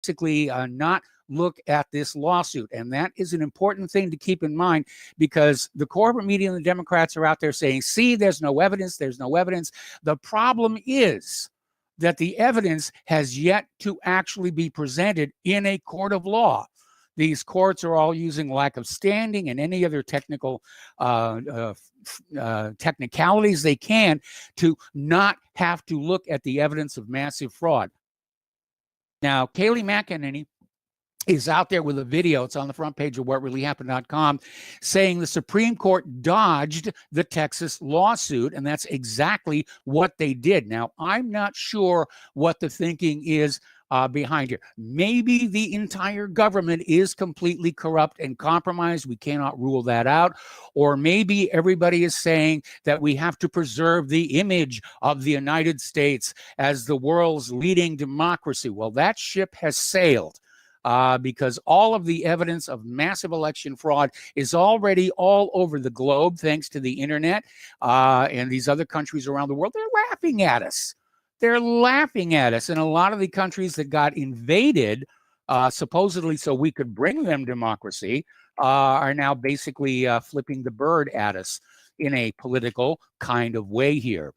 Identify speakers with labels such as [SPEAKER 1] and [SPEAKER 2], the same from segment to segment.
[SPEAKER 1] basically not look at this lawsuit. And that is an important thing to keep in mind, because the corporate media and the Democrats are out there saying, see, there's no evidence, there's no evidence. The problem is that the evidence has yet to actually be presented in a court of law. These courts are all using lack of standing and any other technical technicalities they can to not have to look at the evidence of massive fraud. Now, Kayleigh McEnany is out there with a video. It's on the front page of whatreallyhappened.com, saying the Supreme Court dodged the Texas lawsuit, and that's exactly what they did. Now, I'm not sure what the thinking is behind here. Maybe the entire government is completely corrupt and compromised. We cannot rule that out. Or maybe everybody is saying that we have to preserve the image of the United States as the world's leading democracy. Well, that ship has sailed. Because all of the evidence of massive election fraud is already all over the globe, thanks to the internet and these other countries around the world. They're laughing at us. They're laughing at us. And a lot of the countries that got invaded, supposedly so we could bring them democracy, are now basically flipping the bird at us in a political kind of way here.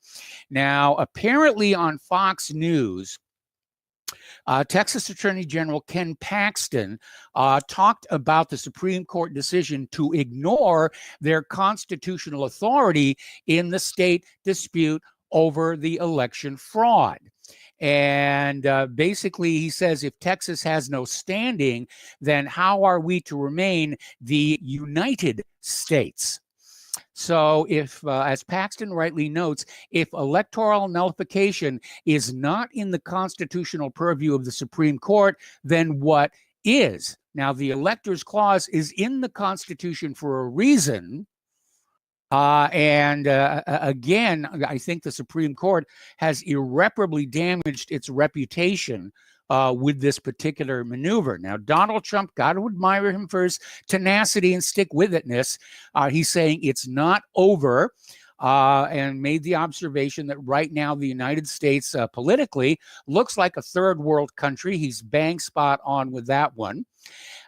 [SPEAKER 1] Now, apparently on Fox News, Texas Attorney General Ken Paxton talked about the Supreme Court decision to ignore their constitutional authority in the state dispute over the election fraud. And basically, he says, if Texas has no standing, then how are we to remain the United States? So if, as Paxton rightly notes, if electoral nullification is not in the constitutional purview of the Supreme Court, then what is? Now, the Electors Clause is in the Constitution for a reason. Again, I think the Supreme Court has irreparably damaged its reputation with this particular maneuver. Now, Donald Trump, got to admire him for his tenacity and stick-with-itness. He's saying it's not over, and made the observation that right now the United States politically looks like a third world country. He's bang spot on with that one.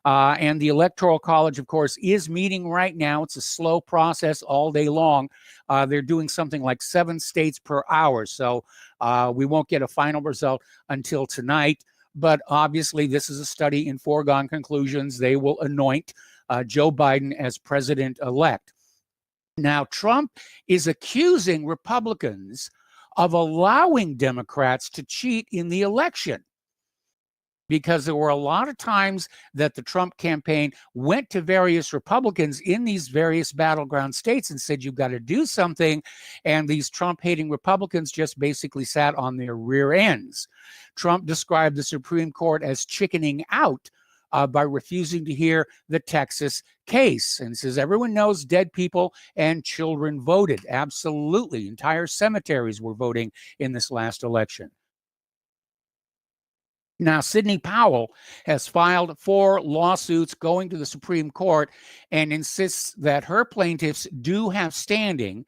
[SPEAKER 1] And the Electoral College, of course, is meeting right now. It's a slow process all day long. They're doing something like 7 states per hour. So we won't get a final result until tonight. But obviously, this is a study in foregone conclusions. They will anoint Joe Biden as president-elect. Now, Trump is accusing Republicans of allowing Democrats to cheat in the election, because there were a lot of times that the Trump campaign went to various Republicans in these various battleground states and said, you've got to do something. And these Trump-hating Republicans just basically sat on their rear ends. Trump described the Supreme Court as chickening out by refusing to hear the Texas case, and says everyone knows dead people and children voted. Absolutely. Entire cemeteries were voting in this last election. Now, Sidney Powell has filed 4 lawsuits going to the Supreme Court and insists that her plaintiffs do have standing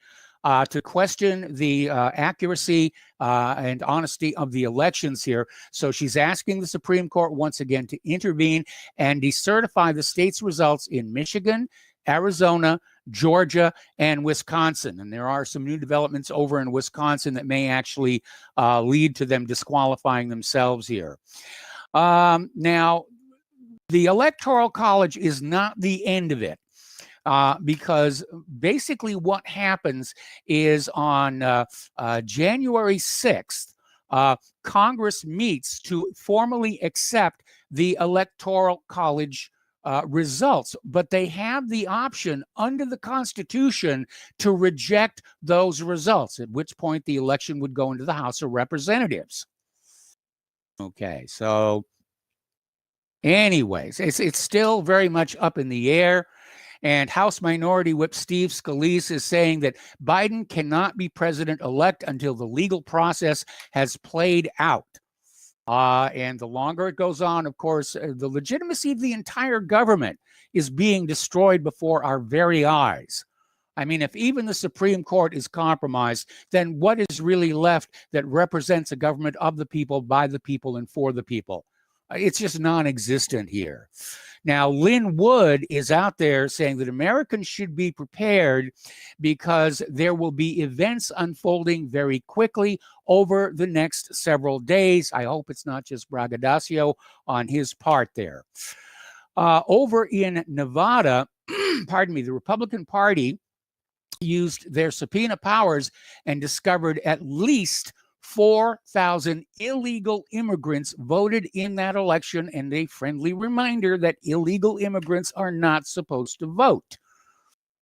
[SPEAKER 1] to question the accuracy and honesty of the elections here. So she's asking the Supreme Court once again to intervene and decertify the state's results in Michigan, Arizona, Georgia, and Wisconsin. And there are some new developments over in Wisconsin that may actually lead to them disqualifying themselves here. Now, the Electoral College is not the end of it, because basically what happens is on January 6th, Congress meets to formally accept the Electoral College results, but they have the option under the Constitution to reject those results, at which point the election would go into the House of Representatives. Okay, so anyways, it's still very much up in the air. And House Minority Whip Steve Scalise is saying that Biden cannot be president-elect until the legal process has played out. And the longer it goes on, of course, the legitimacy of the entire government is being destroyed before our very eyes. I mean, if even the Supreme Court is compromised, then what is really left that represents a government of the people, by the people, and for the people? It's just non-existent here. Now, Lynn Wood is out there saying that Americans should be prepared because there will be events unfolding very quickly over the next several days. I hope it's not just braggadocio on his part there. Over in Nevada, pardon me, the Republican Party used their subpoena powers and discovered at least 4,000 illegal immigrants voted in that election, and a friendly reminder that illegal immigrants are not supposed to vote.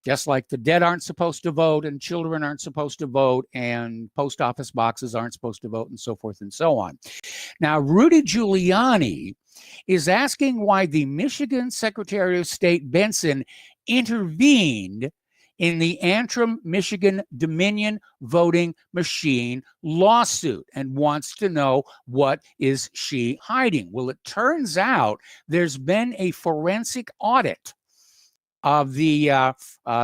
[SPEAKER 1] Just like the dead aren't supposed to vote, and children aren't supposed to vote, and post office boxes aren't supposed to vote, and so forth and so on. Now, Rudy Giuliani is asking why the Michigan Secretary of State Benson intervened in the Antrim, Michigan Dominion voting machine lawsuit and wants to know what is she hiding. Well, it turns out there's been a forensic audit of the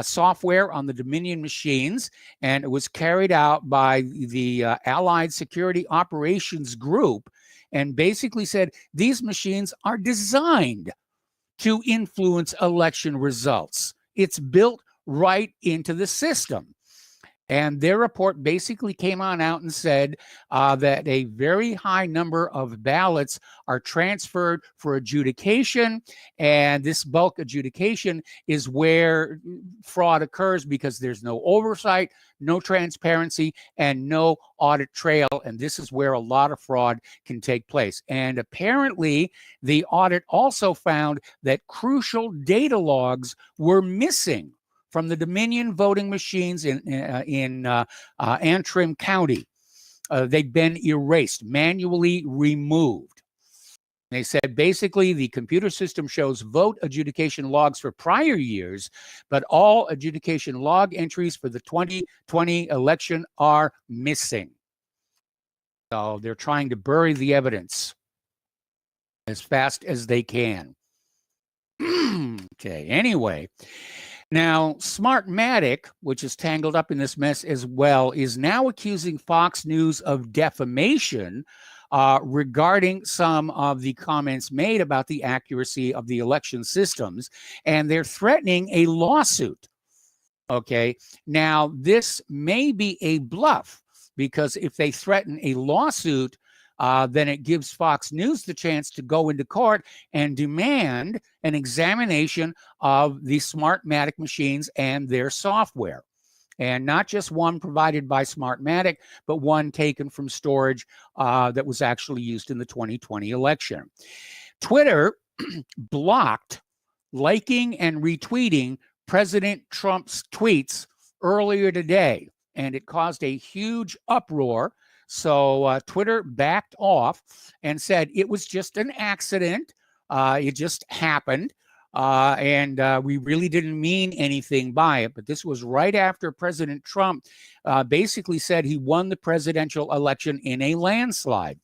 [SPEAKER 1] software on the Dominion machines, and it was carried out by the Allied Security Operations Group, and basically said these machines are designed to influence election results. It's built right into the system. And their report basically came on out and said that a very high number of ballots are transferred for adjudication. And this bulk adjudication is where fraud occurs because there's no oversight, no transparency, and no audit trail. And this is where a lot of fraud can take place. And apparently, the audit also found that crucial data logs were missing from the Dominion voting machines in Antrim County. They've been erased, manually removed. They said basically the computer system shows vote adjudication logs for prior years, but all adjudication log entries for the 2020 election are missing. So they're trying to bury the evidence as fast as they can. Okay, anyway. Now, Smartmatic, which is tangled up in this mess as well, is now accusing Fox News of defamation regarding some of the comments made about the accuracy of the election systems, and they're threatening a lawsuit. Okay, now this may be a bluff, because if they threaten a lawsuit, then it gives Fox News the chance to go into court and demand an examination of the Smartmatic machines and their software. And not just one provided by Smartmatic, but one taken from storage that was actually used in the 2020 election. Twitter blocked liking and retweeting President Trump's tweets earlier today, and it caused a huge uproar. So Twitter backed off and said it was just an accident. It just happened. And we really didn't mean anything by it. But this was right after President Trump basically said he won the presidential election in a landslide.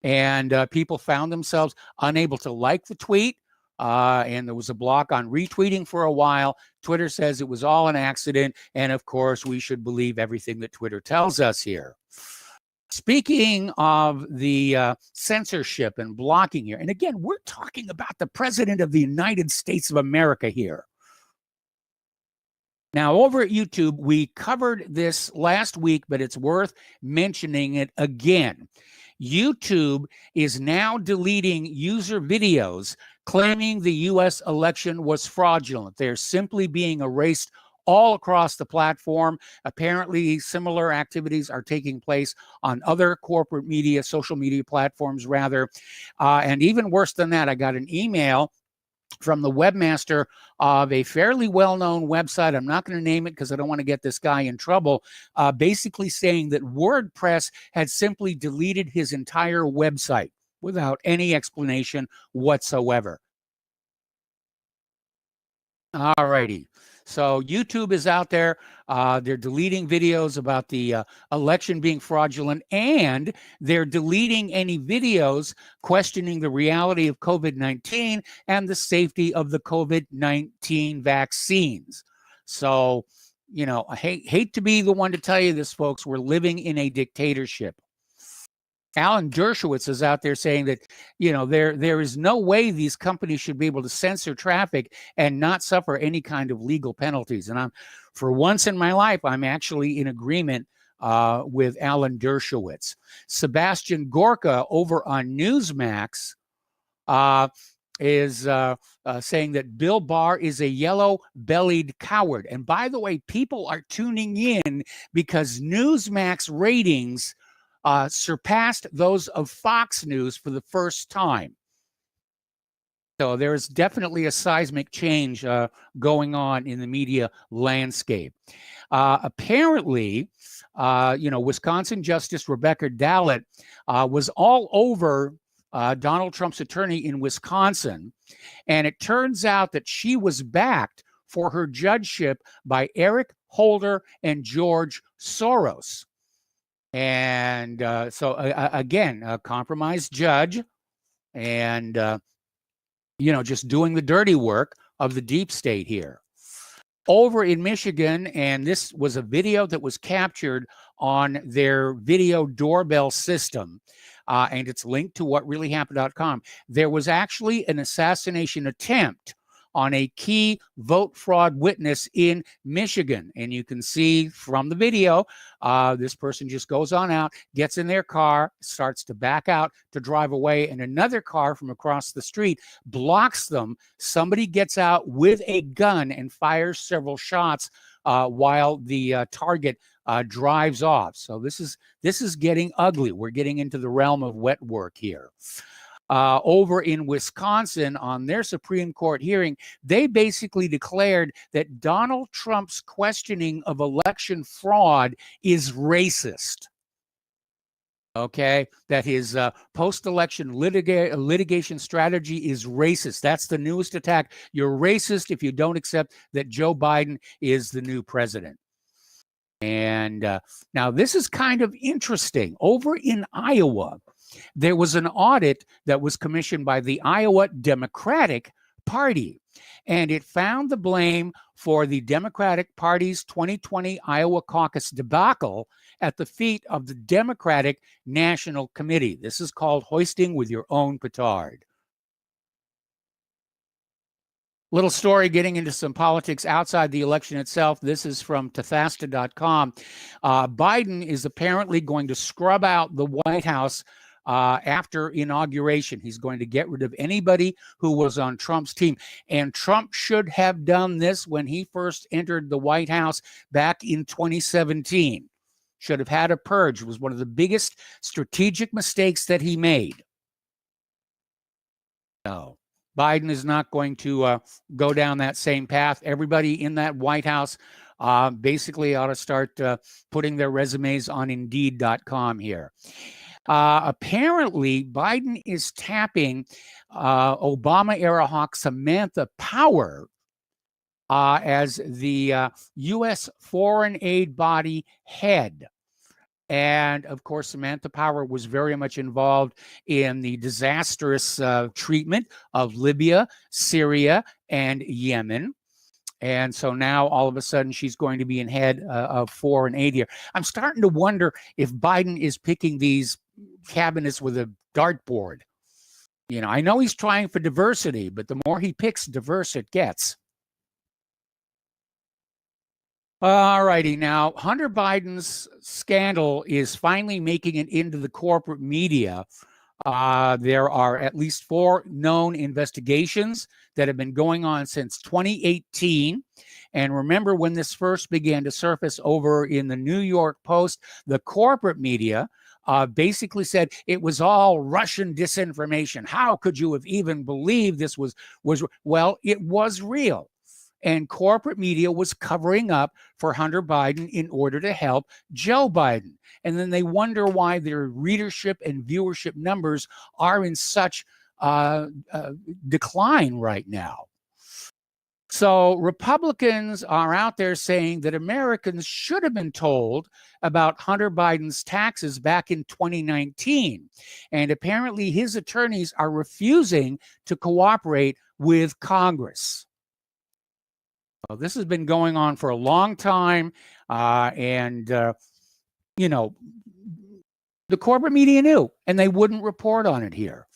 [SPEAKER 1] And people found themselves unable to like the tweet. And there was a block on retweeting for a while. Twitter says it was all an accident. And of course, we should believe everything that Twitter tells us here. Speaking of the censorship and blocking here, and again, we're talking about the President of the United States of America here. Now, over at YouTube, we covered this last week, but it's worth mentioning it again. YouTube is now deleting user videos claiming the U.S. election was fraudulent. They're simply being erased all across the platform. Apparently, similar activities are taking place on other corporate media, social media platforms, rather. And even worse than that, I got an email from the webmaster of a fairly well-known website. I'm not going to name it because I don't want to get this guy in trouble, basically saying that WordPress had simply deleted his entire website without any explanation whatsoever. All righty. So YouTube is out there. They're deleting videos about the election being fraudulent, and they're deleting any videos questioning the reality of COVID-19 and the safety of the COVID-19 vaccines. So, you know, I hate to be the one to tell you this, folks. We're living in a dictatorship. Alan Dershowitz is out there saying that, there is no way these companies should be able to censor traffic and not suffer any kind of legal penalties. And for once in my life, I'm actually in agreement with Alan Dershowitz. Sebastian Gorka over on Newsmax is saying that Bill Barr is a yellow-bellied coward. And by the way, people are tuning in because Newsmax ratings surpassed those of Fox News for the first time. So there is definitely a seismic change going on in the media landscape. Apparently, Wisconsin Justice Rebecca Dallett was all over Donald Trump's attorney in Wisconsin, and it turns out that she was backed for her judgeship by Eric Holder and George Soros. And again, a compromised judge and, just doing the dirty work of the deep state here. Over in Michigan, and this was a video that was captured on their video doorbell system, and it's linked to whatreallyhappened.com. There was actually an assassination attempt on a key vote fraud witness in Michigan. And you can see from the video, this person just goes on out, gets in their car, starts to back out to drive away, and another car from across the street blocks them. Somebody gets out with a gun and fires several shots while the target drives off. So this is getting ugly. We're getting into the realm of wet work here. Over in Wisconsin, on their Supreme Court hearing, they basically declared that Donald Trump's questioning of election fraud is racist. Okay, that his post-election litigation strategy is racist. That's the newest attack. You're racist if you don't accept that Joe Biden is the new president. And now this is kind of interesting. Over in Iowa, there was an audit that was commissioned by the Iowa Democratic Party, and it found the blame for the Democratic Party's 2020 Iowa caucus debacle at the feet of the Democratic National Committee. This is called hoisting with your own petard. Little story getting into some politics outside the election itself. This is from Tethasta.com. Biden is apparently going to scrub out the White House after inauguration. He's going to get rid of anybody who was on Trump's team. And Trump should have done this when he first entered the White House back in 2017. Should have had a purge. It was one of the biggest strategic mistakes that he made. No. Biden is not going to go down that same path. Everybody in that White House basically ought to start putting their resumes on Indeed.com here. Apparently, Biden is tapping Obama-era hawk Samantha Power as the U.S. foreign aid body head. And of course, Samantha Power was very much involved in the disastrous treatment of Libya, Syria, and Yemen. And so now all of a sudden she's going to be in head of foreign aid here. I'm starting to wonder if Biden is picking these cabinets with a dartboard. I know he's trying for diversity, but the more he picks diverse it gets. All righty. Now, Hunter Biden's scandal is finally making it into the corporate media. There are at least 4 known investigations that have been going on since 2018. And remember, when this first began to surface over in the New York Post, the corporate media basically said it was all Russian disinformation. How could you have even believed this was well, it was real. And corporate media was covering up for Hunter Biden in order to help Joe Biden. And then they wonder why their readership and viewership numbers are in such decline right now. So Republicans are out there saying that Americans should have been told about Hunter Biden's taxes back in 2019. And apparently his attorneys are refusing to cooperate with Congress. Well, this has been going on for a long time, and The corporate media knew, and they wouldn't report on it here.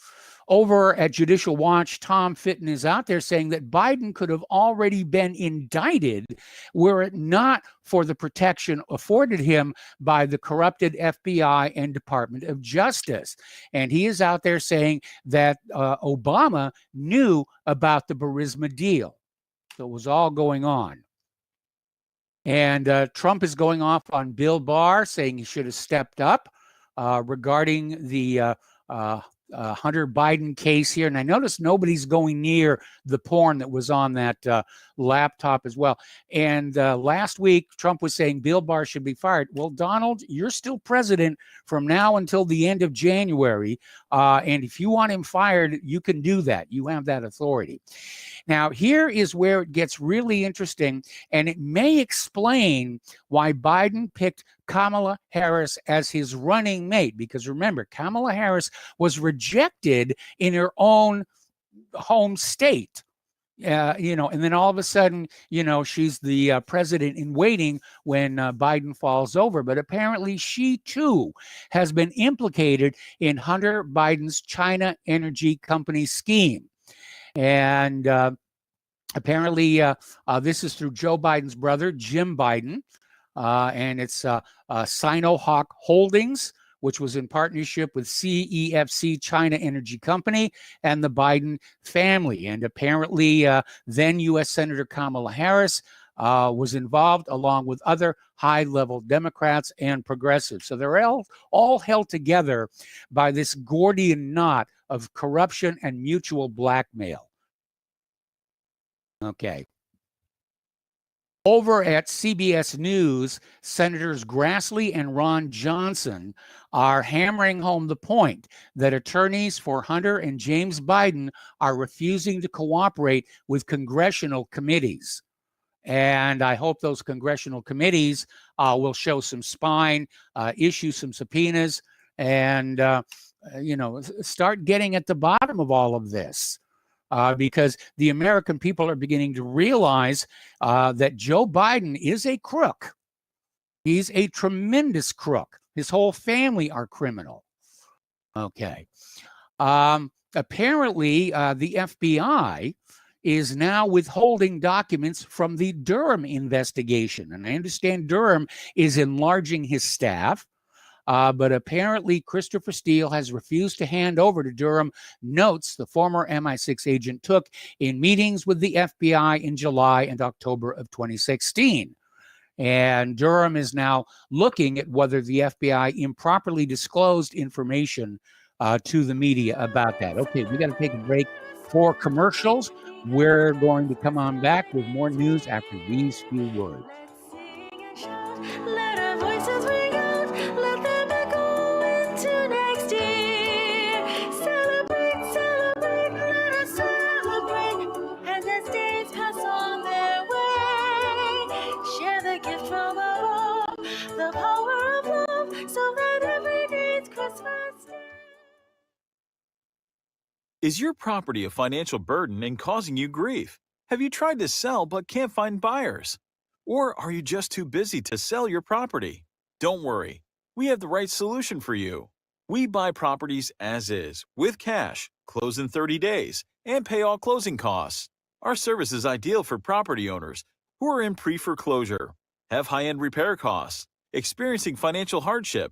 [SPEAKER 1] Over at Judicial Watch, Tom Fitton is out there saying that Biden could have already been indicted were it not for the protection afforded him by the corrupted FBI and Department of Justice. And he is out there saying that Obama knew about the Burisma deal. So it was all going on. And Trump is going off on Bill Barr, saying he should have stepped up regarding the Hunter Biden case here. And I noticed nobody's going near the porn that was on that laptop as well. And last week, Trump was saying Bill Barr should be fired. Well, Donald, you're still president from now until the end of January. And if you want him fired, you can do that. You have that authority. Now, here is where it gets really interesting, and it may explain why Biden picked Kamala Harris as his running mate. Because remember, Kamala Harris was rejected in her own home state. And then all of a sudden, she's the president in waiting when Biden falls over. But apparently she, too, has been implicated in Hunter Biden's China Energy Company scheme. And apparently this is through Joe Biden's brother, Jim Biden. And it's Sinohawk Holdings, which was in partnership with CEFC China Energy Company and the Biden family. And apparently then U.S. Senator Kamala Harris was involved, along with other high-level Democrats and progressives. So they're all held together by this Gordian knot of corruption and mutual blackmail. Okay. Over at CBS News, Senators Grassley and Ron Johnson are hammering home the point that attorneys for Hunter and James Biden are refusing to cooperate with congressional committees. And I hope those congressional committees will show some spine, issue some subpoenas, and, start getting at the bottom of all of this. Because the American people are beginning to realize that Joe Biden is a crook. He's a tremendous crook. His whole family are criminal. Okay. Apparently, the FBI is now withholding documents from the Durham investigation. And I understand Durham is enlarging his staff. But apparently Christopher Steele has refused to hand over to Durham notes the former MI6 agent took in meetings with the FBI in July and October of 2016. And Durham is now looking at whether the FBI improperly disclosed information to the media about that. Okay, we got to take a break for commercials. We're going to come on back with more news after these few words.
[SPEAKER 2] Let our voices ring out, let them echo into next year. Celebrate, celebrate, let us celebrate, as the days pass on their way. Share the gift from above, the power of love, so that every day's Christmas Day.
[SPEAKER 3] Is your property a financial burden and causing you grief? Have you tried to sell but can't find buyers? Or are you just too busy to sell your property? Don't worry, we have the right solution for you. We buy properties as is, with cash, close in 30 days, and pay all closing costs. Our service is ideal for property owners who are in pre-foreclosure, have high-end repair costs, experiencing financial hardship,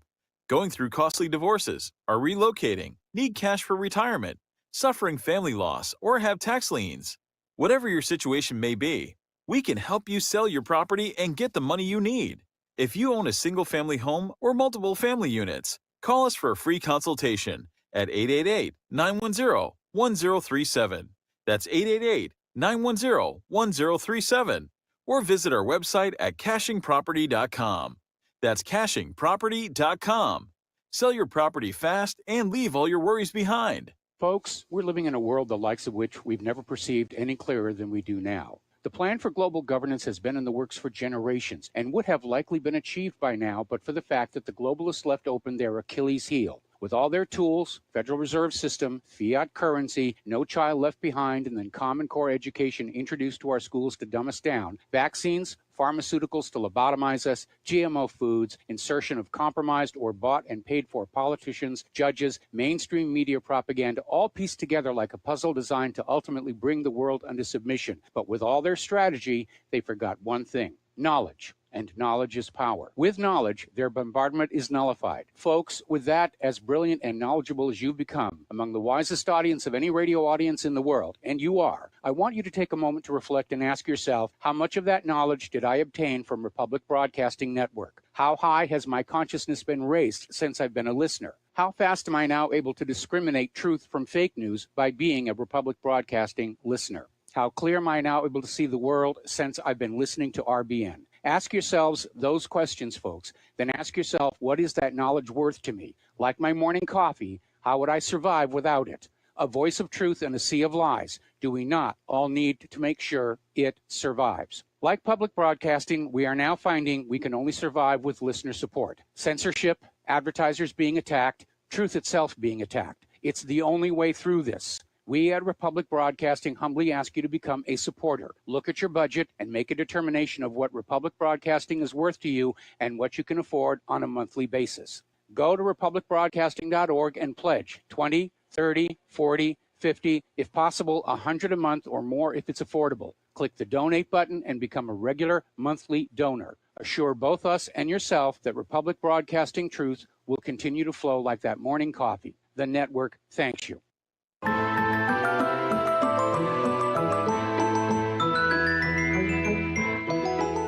[SPEAKER 3] going through costly divorces, are relocating, need cash for retirement, suffering family loss, or have tax liens. Whatever your situation may be, we can help you sell your property and get the money you need. If you own a single-family home or multiple family units, call us for a free consultation at 888-910-1037. That's 888-910-1037. Or visit our website at cashingproperty.com. That's cashingproperty.com. Sell your property fast and leave all your worries behind.
[SPEAKER 1] Folks, we're living in a world the likes of which we've never perceived any clearer than we do now. The plan for global governance has been in the works for generations and would have likely been achieved by now, but for the fact that the globalists left open their Achilles heel, With all their tools, Federal Reserve System, fiat currency, no child left behind, and then Common Core education introduced to our schools to dumb us down, vaccines, pharmaceuticals to lobotomize us, GMO foods, insertion of compromised or bought and paid for politicians, judges, mainstream media propaganda, all pieced together like a puzzle designed to ultimately bring the world under submission. But with all their strategy, they forgot one thing: knowledge. And knowledge is power. With knowledge, their bombardment is nullified. Folks, with that, as brilliant and knowledgeable as you've become, among the wisest audience of any radio audience in the world, and you are, I want you to take a moment to reflect and ask yourself, how much of that knowledge did I obtain from Republic Broadcasting Network? How high has my consciousness been raised since I've been a listener? How fast am I now able to discriminate truth from fake news by being a Republic Broadcasting listener? How clear am I now able to see the world since I've been listening to RBN? Ask yourselves those questions, folks. Then ask yourself, what is that knowledge worth to me? Like my morning coffee, how would I survive without it? A voice of truth in a sea of lies. Do we not all need to make sure it survives? Like public broadcasting, we are now finding we can only survive with listener support. Censorship, advertisers being attacked, truth itself being attacked. It's the only way through this. We at Republic Broadcasting humbly ask you to become a supporter. Look at your budget and make a determination of what Republic Broadcasting is worth to you and what you can afford on a monthly basis. Go to republicbroadcasting.org and pledge 20, 30, 40, 50, if possible, 100 a month or more if it's affordable. Click the donate button and become a regular monthly donor. Assure both us and yourself that Republic Broadcasting truth will continue to flow like that morning coffee. The network thanks you.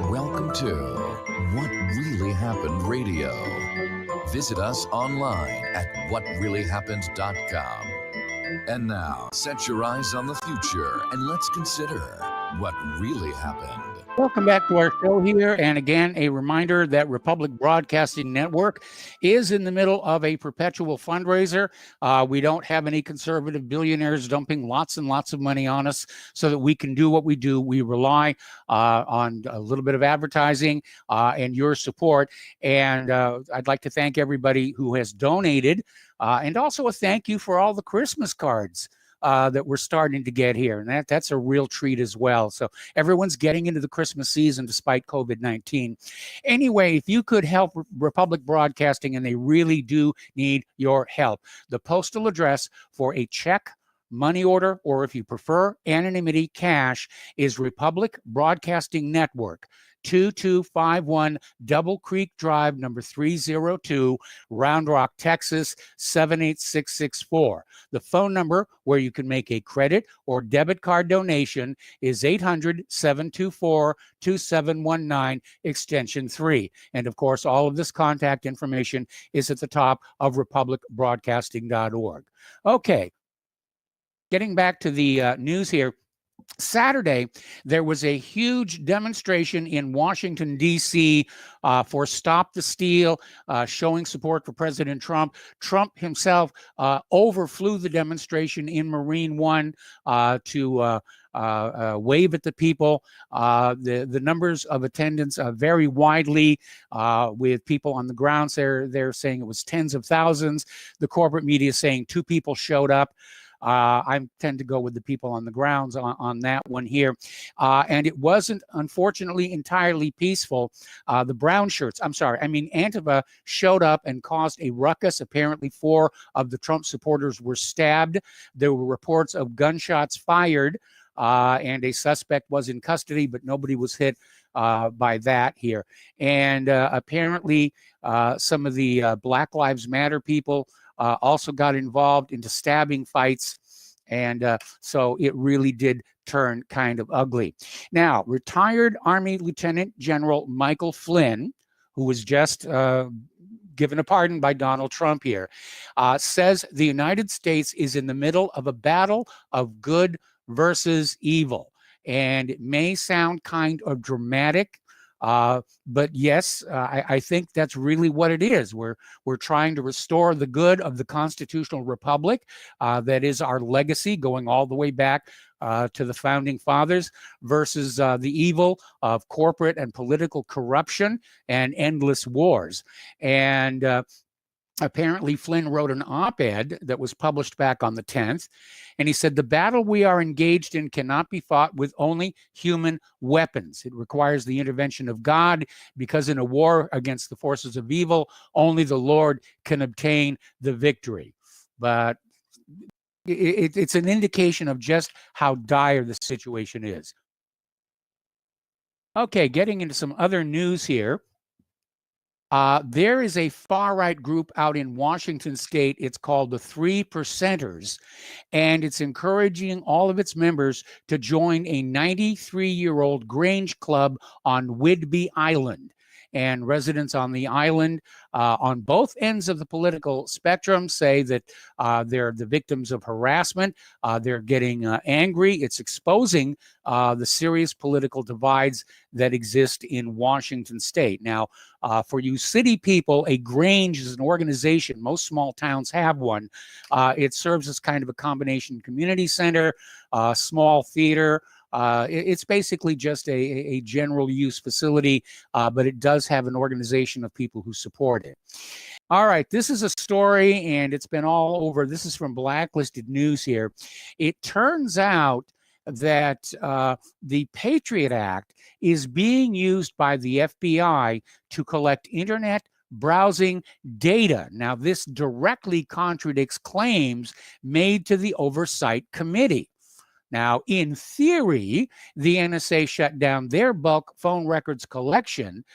[SPEAKER 4] Welcome to What Really Happened Radio. Visit us online at whatreallyhappened.com. And now, set your eyes on the future and let's consider what really happened.
[SPEAKER 1] Welcome back to our show here. And again, a reminder that Republic Broadcasting Network is in the middle of a perpetual fundraiser. We don't have any conservative billionaires dumping lots and lots of money on us so that we can do what we do. We rely on a little bit of advertising and your support. And I'd like to thank everybody who has donated, and also a thank you for all the Christmas cards that we're starting to get here. And that's a real treat as well. So everyone's getting into the Christmas season despite COVID-19. Anyway, if you could help Republic Broadcasting, and they really do need your help, the postal address for a check, money order, or if you prefer anonymity, cash, is Republic Broadcasting Network, 2251 Double Creek Drive, number 302, Round Rock, Texas, 78664. The phone number where you can make a credit or debit card donation is 800-724-2719, extension 3. And of course, all of this contact information is at the top of republicbroadcasting.org. Okay, getting back to the news here. Saturday, there was a huge demonstration in Washington, D.C. For Stop the Steal, showing support for President Trump. Trump himself overflew the demonstration in Marine One to wave at the people. The numbers of attendance vary widely, with people on the grounds. They're saying it was tens of thousands. The corporate media is saying 2 people showed up. I tend to go with the people on the grounds on that one here. And it wasn't, unfortunately, entirely peaceful. The brown shirts, Antifa showed up and caused a ruckus. Apparently 4 of the Trump supporters were stabbed. There were reports of gunshots fired, and a suspect was in custody, but nobody was hit by that here. And apparently some of the Black Lives Matter people also got involved into stabbing fights. And so it really did turn kind of ugly. Now, retired Army Lieutenant General Michael Flynn, who was just given a pardon by Donald Trump here, says the United States is in the middle of a battle of good versus evil. And it may sound kind of dramatic, but yes, I think that's really what it is. We're trying to restore the good of the constitutional republic. That is our legacy going all the way back to the founding fathers, versus the evil of corporate and political corruption and endless wars. And Apparently, Flynn wrote an op-ed that was published back on the 10th, and he said, "The battle we are engaged in cannot be fought with only human weapons. It requires the intervention of God, because in a war against the forces of evil, only the Lord can obtain the victory." But it's an indication of just how dire the situation is. Okay, getting into some other news here. There is a far-right group out in Washington State. It's called the 3%ers, and it's encouraging all of its members to join a 93-year-old Grange club on Whidbey Island. And residents on the island, on both ends of the political spectrum, say that they're the victims of harassment. They're getting angry. It's exposing the serious political divides that exist in Washington State. Now, for you city people, a Grange is an organization. Most small towns have one. It serves as kind of a combination community center, small theater. It's basically just a general use facility, but it does have an organization of people who support it. All right, this is a story, and it's been all over. This is from Blacklisted News here. It turns out that the Patriot Act is being used by the FBI to collect internet browsing data. Now, this directly contradicts claims made to the Oversight Committee. Now, in theory, the NSA shut down their bulk phone records collection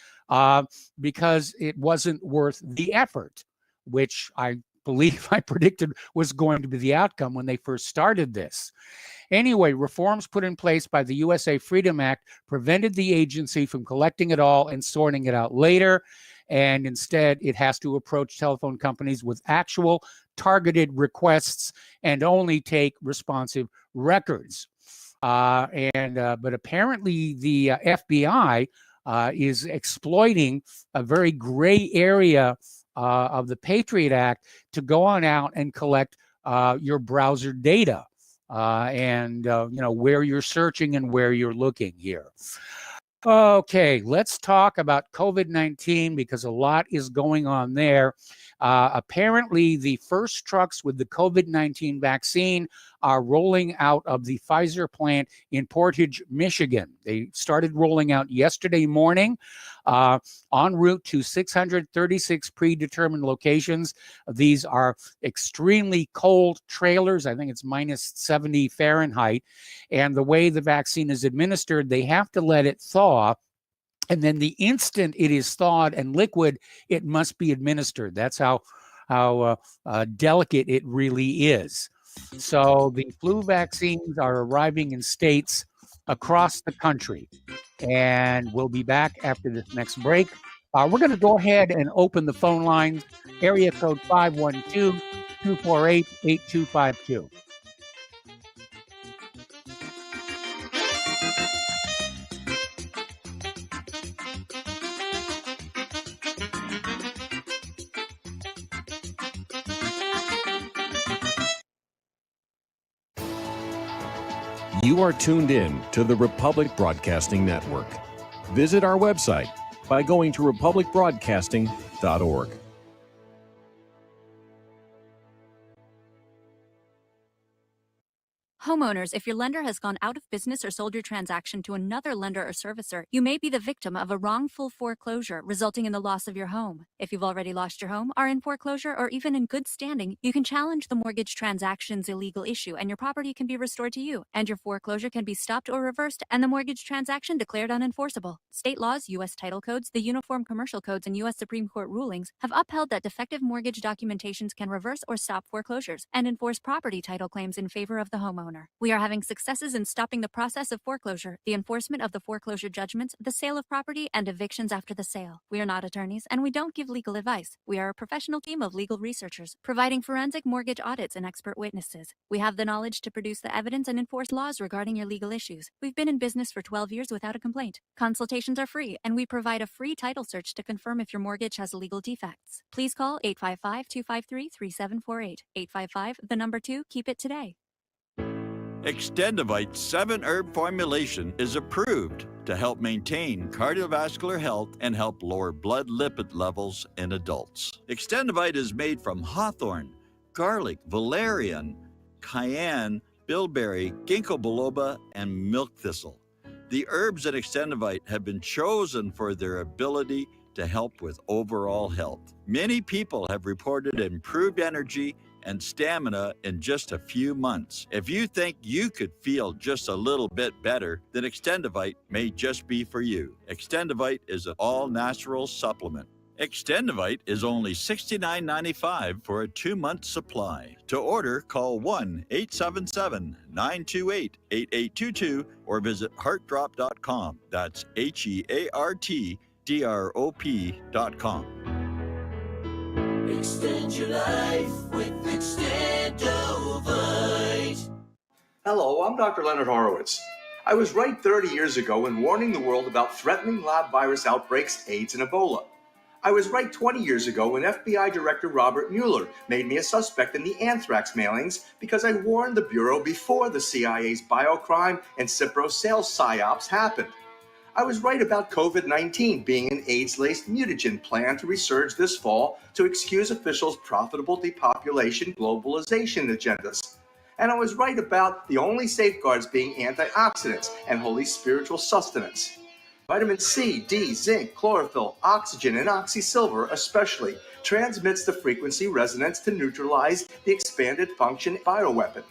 [SPEAKER 1] because it wasn't worth the effort, which I believe I predicted was going to be the outcome when they first started this. Anyway, reforms put in place by the USA Freedom Act prevented the agency from collecting it all and sorting it out later. And instead, it has to approach telephone companies with actual targeted requests and only take responsive records. But apparently the FBI is exploiting a very gray area of the Patriot Act to go on out and collect your browser data and where you're searching and where you're looking here. Okay, let's talk about COVID-19 because a lot is going on there. Apparently, the first trucks with the COVID-19 vaccine are rolling out of the Pfizer plant in Portage, Michigan. They started rolling out yesterday morning en route to 636 predetermined locations. These are extremely cold trailers. I think it's minus 70 Fahrenheit. And the way the vaccine is administered, they have to let it thaw. And then the instant it is thawed and liquid, it must be administered. That's how delicate it really is. So the flu vaccines are arriving in states across the country. And we'll be back after this next break. We're going to go ahead and open the phone lines. Area code 512-248-8252.
[SPEAKER 5] You are tuned in to the Republic Broadcasting Network. Visit our website by going to republicbroadcasting.org.
[SPEAKER 6] Homeowners, if your lender has gone out of business or sold your transaction to another lender or servicer, you may be the victim of a wrongful foreclosure, resulting in the loss of your home. If you've already lost your home, are in foreclosure, or even in good standing, you can challenge the mortgage transaction's illegal issue, and your property can be restored to you, and your foreclosure can be stopped or reversed, and the mortgage transaction declared unenforceable. State laws, U.S. title codes, the Uniform Commercial Codes, and U.S. Supreme Court rulings have upheld that defective mortgage documentations can reverse or stop foreclosures and enforce property title claims in favor of the homeowner. We are having successes in stopping the process of foreclosure, the enforcement of the foreclosure judgments, the sale of property, and evictions after the sale. We are not attorneys, and we don't give legal advice. We are a professional team of legal researchers, providing forensic mortgage audits and expert witnesses. We have the knowledge to produce the evidence and enforce laws regarding your legal issues. We've been in business for 12 years without a complaint. Consultations are free, and we provide a free title search to confirm if your mortgage has legal defects. Please call 855-253-3748. 855, keep it today.
[SPEAKER 7] Extendovite 7-herb formulation is approved to help maintain cardiovascular health and help lower blood lipid levels in adults. Extendovite is made from hawthorn, garlic, valerian, cayenne, bilberry, ginkgo biloba, and milk thistle. The herbs in Extendovite have been chosen for their ability to help with overall health. Many people have reported improved energy and stamina in just a few months. If you think you could feel just a little bit better, then Extendovite may just be for you. Extendovite is an all-natural supplement. Extendovite is only $69.95 for a 2-month supply. To order, call 1-877-928-8822 or visit heartdrop.com. That's HEARTDROP.com.
[SPEAKER 8] Extend your life with Extendovite.
[SPEAKER 9] Hello, I'm Dr. Leonard Horowitz. I was right 30 years ago in warning the world about threatening lab virus outbreaks, AIDS, and Ebola. I was right 20 years ago when FBI Director Robert Mueller made me a suspect in the anthrax mailings because I warned the Bureau before the CIA's biocrime and Cipro sales psyops happened. I was right about COVID-19 being an AIDS-laced mutagen planned to resurge this fall to excuse officials' profitable depopulation globalization agendas. And I was right about the only safeguards being antioxidants and holy spiritual sustenance. Vitamin C, D, zinc, chlorophyll, oxygen, and oxysilver especially transmits the frequency resonance to neutralize the expanded function bioweapon.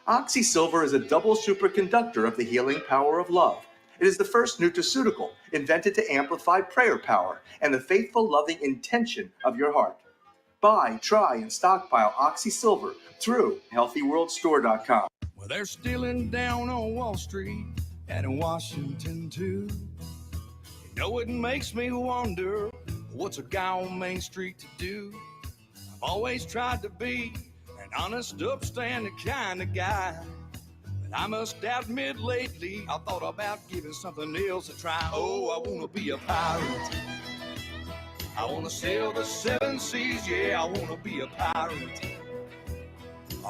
[SPEAKER 9] Oxysilver is a double superconductor of the healing power of love. It is the first nutraceutical invented to amplify prayer power and the faithful, loving intention of your heart. Buy, try, and stockpile Oxysilver through HealthyWorldStore.com.
[SPEAKER 10] Well, they're stealing down on Wall Street and in Washington too. You know, it makes me wonder, what's a guy on Main Street to do? I've always tried to be an honest, upstanding kind of guy. But I must admit lately, I thought about giving something else a try. Oh, I want to be a pirate. I want to sail the 7 seas, yeah, I want to be a pirate.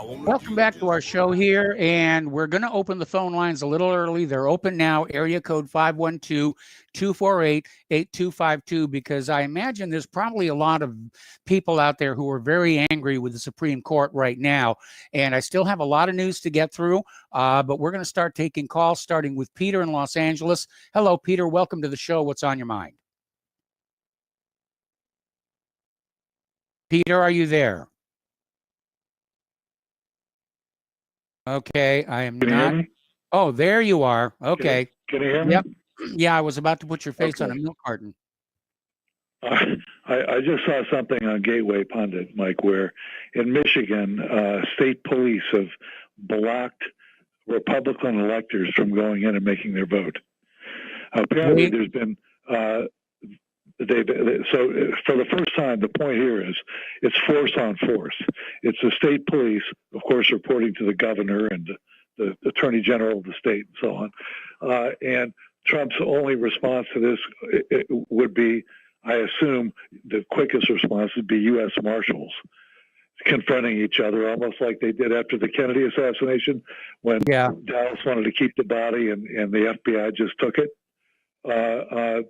[SPEAKER 1] Welcome back to our show here, and we're going to open the phone lines a little early. They're open now, area code 512-248-8252, because I imagine there's probably a lot of people out there who are very angry with the Supreme Court right now, and I still have a lot of news to get through, but we're going to start taking calls, starting with Peter in Los Angeles. Hello, Peter. Welcome to the show. What's on your mind? Peter, are you there? Okay, I am
[SPEAKER 11] Can
[SPEAKER 1] not.
[SPEAKER 11] you hear me?
[SPEAKER 1] Oh, there you are. Okay.
[SPEAKER 11] Can you hear me?
[SPEAKER 1] Yep. Yeah, I was about to put your face on a milk carton.
[SPEAKER 11] I just saw something on Gateway Pundit, Mike, where in Michigan, state police have blocked Republican electors from going in and making their vote. Apparently, there's been so for the first time, the point here is it's force on force. It's the state police, of course, reporting to the governor and the attorney general of the state and so on. And Trump's only response to this would be, I assume, the quickest response would be U.S. Marshals confronting each other, almost like they did after the Kennedy assassination when Dallas wanted to keep the body and the FBI just took it. But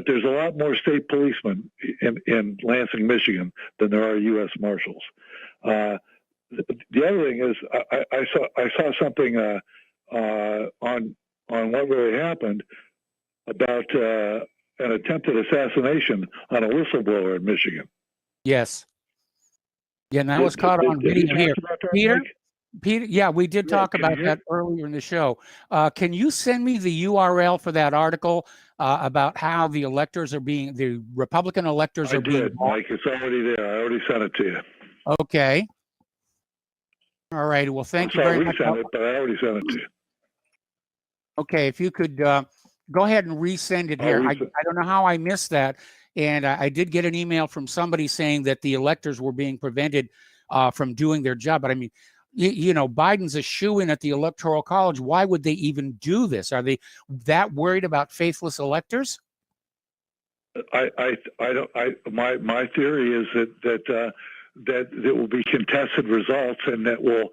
[SPEAKER 11] there's a lot more state policemen in Lansing, Michigan, than there are U.S. Marshals. The other thing is, I saw something on what really happened about an attempted assassination on a whistleblower in Michigan.
[SPEAKER 1] Yes. Yeah, and that was caught on video here. Peter, yeah, we did talk about that earlier in the show. Can you send me the URL for that article about how the Republican electors are being?
[SPEAKER 11] Mike. It's already there. I already sent it to you.
[SPEAKER 1] Okay. All right. Well, thank you very much.
[SPEAKER 11] I resent it, but I already sent it to you.
[SPEAKER 1] Okay, if you could go ahead and resend it here. I don't know how I missed that. And I did get an email from somebody saying that the electors were being prevented from doing their job. But I mean, you know, Biden's a shoo-in at the Electoral College. Why would they even do this? Are they that worried about faithless electors?
[SPEAKER 11] My theory is that there will be contested results, and it will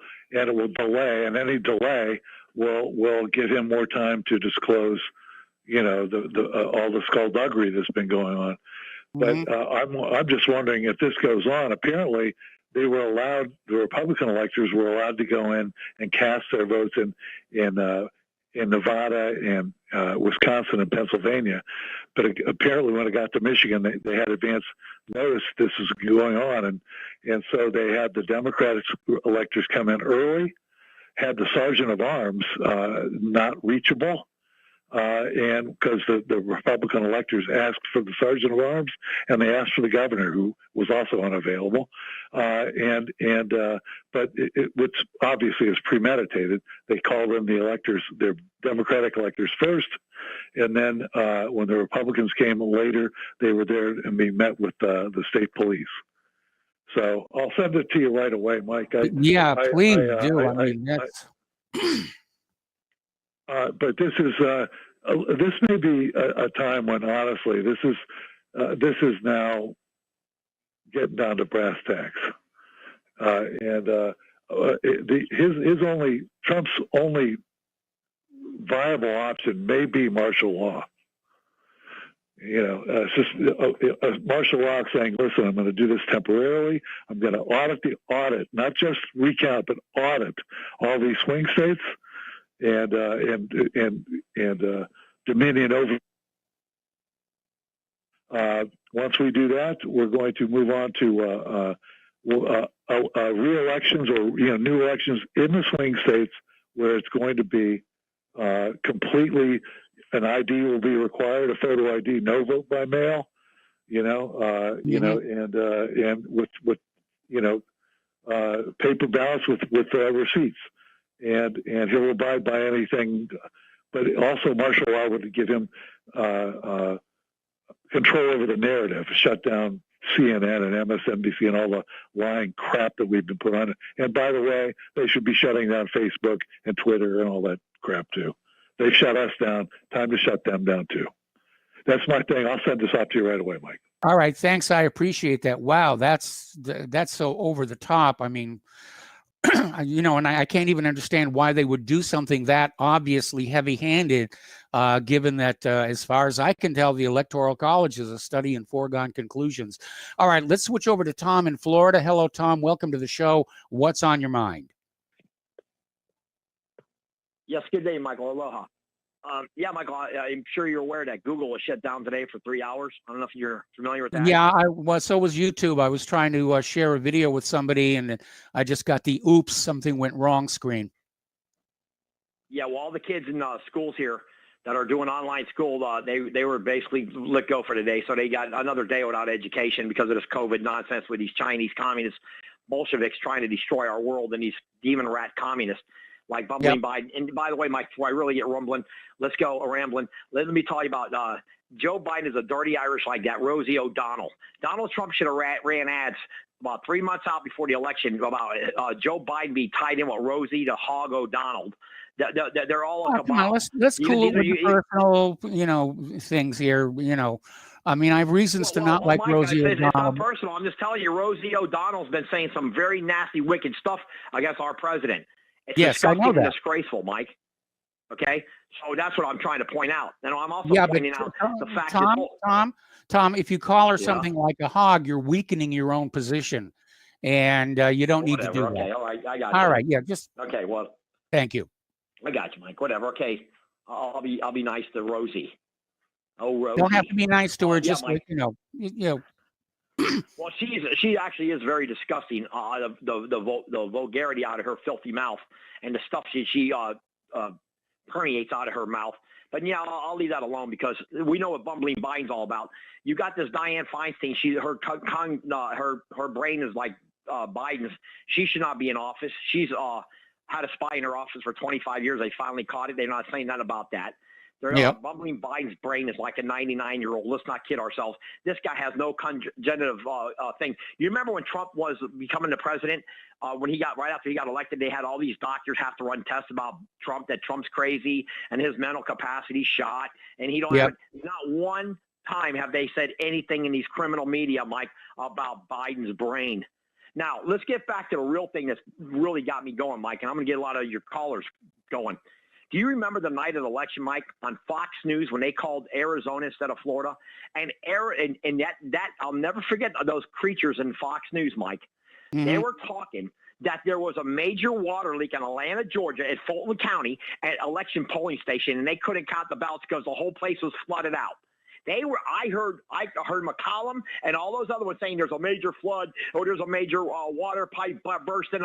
[SPEAKER 11] delay, and any delay will give him more time to disclose, all the skullduggery that's been going on. But I'm just wondering if this goes on. Apparently, they were allowed. The Republican electors were allowed to go in and cast their votes in Nevada and Wisconsin and Pennsylvania. But apparently, when it got to Michigan, they had advance notice this was going on, and so they had the Democratic electors come in early, had the sergeant of arms not reachable. And because the Republican electors asked for the sergeant of arms, and they asked for the governor, who was also unavailable, but which obviously is premeditated. They called in the electors, their Democratic electors first, and then when the Republicans came later, they were there and we met with the state police. So I'll send it to you right away, Mike.
[SPEAKER 1] Please do. I mean, that's.
[SPEAKER 11] But this is this may be a time when, honestly, this is now getting down to brass tacks, Trump's only viable option may be martial law. It's just martial law saying, listen, I'm going to do this temporarily. I'm going to audit, not just recount, but audit all these swing states. And dominion over. Once we do that, we're going to move on to re-elections or new elections in the swing states, where it's going to be completely an ID will be required, a photo ID, no vote by mail. And with paper ballots with receipts. And he'll abide by anything, but also martial law would give him control over the narrative, shut down CNN and MSNBC and all the lying crap that we've been put on. And by the way, they should be shutting down Facebook and Twitter and all that crap too. They shut us down. Time to shut them down too. That's my thing. I'll send this off to you right away, Mike.
[SPEAKER 1] All right, thanks. I appreciate that. Wow, that's so over the top. I mean. And I can't even understand why they would do something that obviously heavy-handed, given that, as far as I can tell, the Electoral College is a study in foregone conclusions. All right, let's switch over to Tom in Florida. Hello, Tom. Welcome to the show. What's on your mind?
[SPEAKER 12] Yes, good day, Michael. Aloha. Yeah, Michael, I'm sure you're aware that Google was shut down today for 3 hours. I don't know if you're familiar with that.
[SPEAKER 1] Yeah, so was YouTube. I was trying to share a video with somebody, and I just got the oops, something went wrong screen.
[SPEAKER 12] Yeah, well, all the kids in schools here that are doing online school, they were basically let go for today. So they got another day without education because of this COVID nonsense with these Chinese communist Bolsheviks trying to destroy our world and these demon rat communists. Like bumbling Biden. And by the way, Mike, before I really get rambling, let me tell you about Joe Biden is a dirty Irish like that, Rosie O'Donnell. Donald Trump should have ran ads about 3 months out before the election about Joe Biden be tied in with Rosie the Hog O'Donnell. They're all a cabal.
[SPEAKER 1] Let's cool it with the personal, things here, I mean, I have reasons to not like
[SPEAKER 12] Mike,
[SPEAKER 1] Rosie O'Donnell.
[SPEAKER 12] It's not personal. I'm just telling you, Rosie O'Donnell's been saying some very nasty, wicked stuff against our president. It's disgusting and disgraceful, Mike. Okay? So that's what I'm trying to point out. And I'm also pointing out the fact that...
[SPEAKER 1] Tom, if you call her something like a hog, you're weakening your own position. And you don't need to do that.
[SPEAKER 12] Okay, all right, I got you.
[SPEAKER 1] All right, yeah, just...
[SPEAKER 12] Okay, well...
[SPEAKER 1] Thank you.
[SPEAKER 12] I got you, Mike. Whatever, okay. I'll be nice to Rosie. Oh, Rosie.
[SPEAKER 1] Don't have to be nice to her, just,
[SPEAKER 12] Well, she actually is very disgusting. The vulgarity out of her filthy mouth and the stuff she permeates out of her mouth. But yeah, I'll leave that alone because we know what bumbling Biden's all about. You got this Dianne Feinstein. Her brain is like Biden's. She should not be in office. She's had a spy in her office for 25 years. They finally caught it. They're not saying that about that. Bumbling Biden's brain is like a 99-year-old. Let's not kid ourselves. This guy has no congenitive thing. You remember when Trump was becoming the president, when he got right after he got elected, they had all these doctors have to run tests about Trump, that Trump's crazy and his mental capacity shot. And he don't have not one time have they said anything in these criminal media, Mike, about Biden's brain. Now, let's get back to the real thing that's really got me going, Mike, and I'm going to get a lot of your callers going. Do you remember the night of the election, Mike, on Fox News when they called Arizona instead of Florida? And that I'll never forget those creatures in Fox News, Mike.
[SPEAKER 1] Mm-hmm.
[SPEAKER 12] They were talking that there was a major water leak in Atlanta, Georgia, at Fulton County at election polling station, and they couldn't count the ballots because the whole place was flooded out. I heard McCollum and all those other ones saying there's a major flood or there's a major water pipe burst in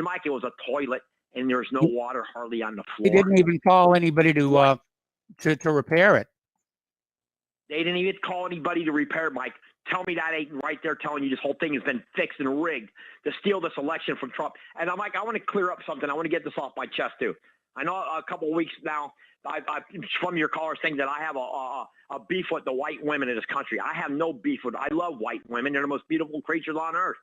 [SPEAKER 12] Mike, it was a toilet and there's no water hardly on the floor.
[SPEAKER 1] He didn't even call anybody to repair it.
[SPEAKER 12] They didn't even call anybody to repair it, Mike. Tell me that ain't right there telling you this whole thing has been fixed and rigged to steal this election from Trump. And I'm like, I want to clear up something. I want to get this off my chest too. I know a couple of weeks now, I from your callers saying that I have a beef with the white women in this country. I have no beef with. I love white women. They're the most beautiful creatures on earth.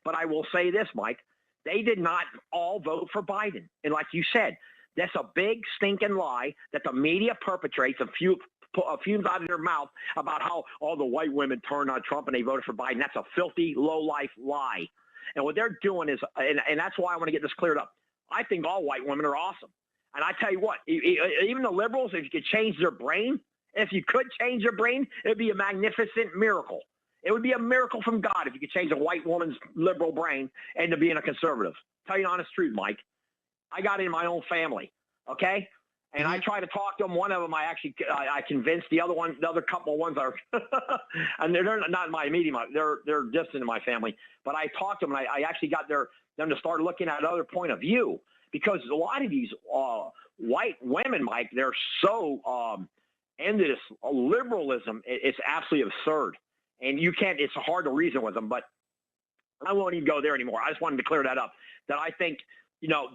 [SPEAKER 12] But I will say this, Mike. They did not all vote for Biden. And like you said, that's a big stinking lie that the media perpetrates and fumes out of their mouth about how all the white women turned on Trump and they voted for Biden. That's a filthy, low-life lie. And what they're doing is, and that's why I want to get this cleared up. I think all white women are awesome. And I tell you what, even the liberals, if you could change their brain, it would be a magnificent miracle. It would be a miracle from God if you could change a white woman's liberal brain into being a conservative. Tell you the honest truth, Mike. I got it in my own family, okay? And I try to talk to them. One of them I convinced. The other couple of ones are, and they're not in my immediate. They're distant in my family. But I talked to them, and I actually got them to start looking at another point of view, because a lot of these white women, Mike, they're so into this liberalism. It's absolutely absurd, and you can't. It's hard to reason with them. But I won't even go there anymore. I just wanted to clear that up. That I think.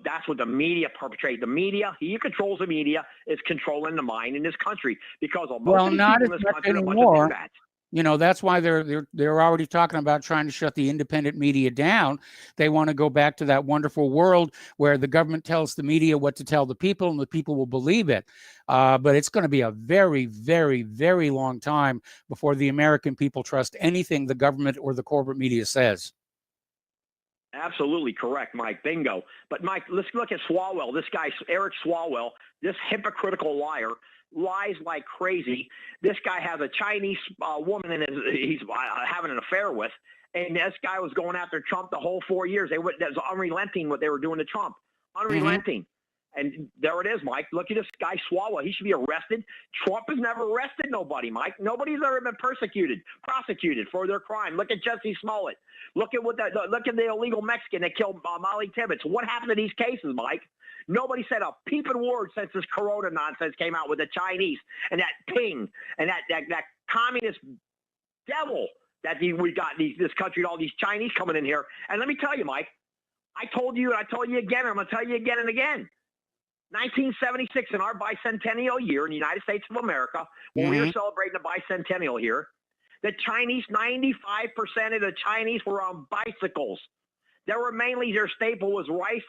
[SPEAKER 12] That's what the media perpetrate. The media, he who controls the media, is controlling the mind in this country because of most of these people in this country are a bunch of dingbats.
[SPEAKER 1] That's why they're already talking about trying to shut the independent media down. They want to go back to that wonderful world where the government tells the media what to tell the people, and the people will believe it. But it's going to be a very, very, very long time before the American people trust anything the government or the corporate media says.
[SPEAKER 12] Absolutely correct, Mike. Bingo. But, Mike, let's look at Swalwell. This guy, Eric Swalwell, this hypocritical liar, lies like crazy. This guy has a Chinese woman he's having an affair with, and this guy was going after Trump the whole 4 years. That was unrelenting what they were doing to Trump. Unrelenting. And there it is, Mike. Look at this guy, Swalwell. He should be arrested. Trump has never arrested nobody, Mike. Nobody's ever been prosecuted for their crime. Look at Jesse Smollett. Look at look at the illegal Mexican that killed Molly Tibbetts. What happened to these cases, Mike? Nobody said a peeping word since this Corona nonsense came out with the Chinese and that ping and that communist devil that we got this country, all these Chinese coming in here. And let me tell you, Mike, I told you again, I'm going to tell you again and again. 1976, in our bicentennial year in the United States of America, when we were celebrating the bicentennial here, the Chinese, 95% of the Chinese were on bicycles. There were mainly, their staple was rice,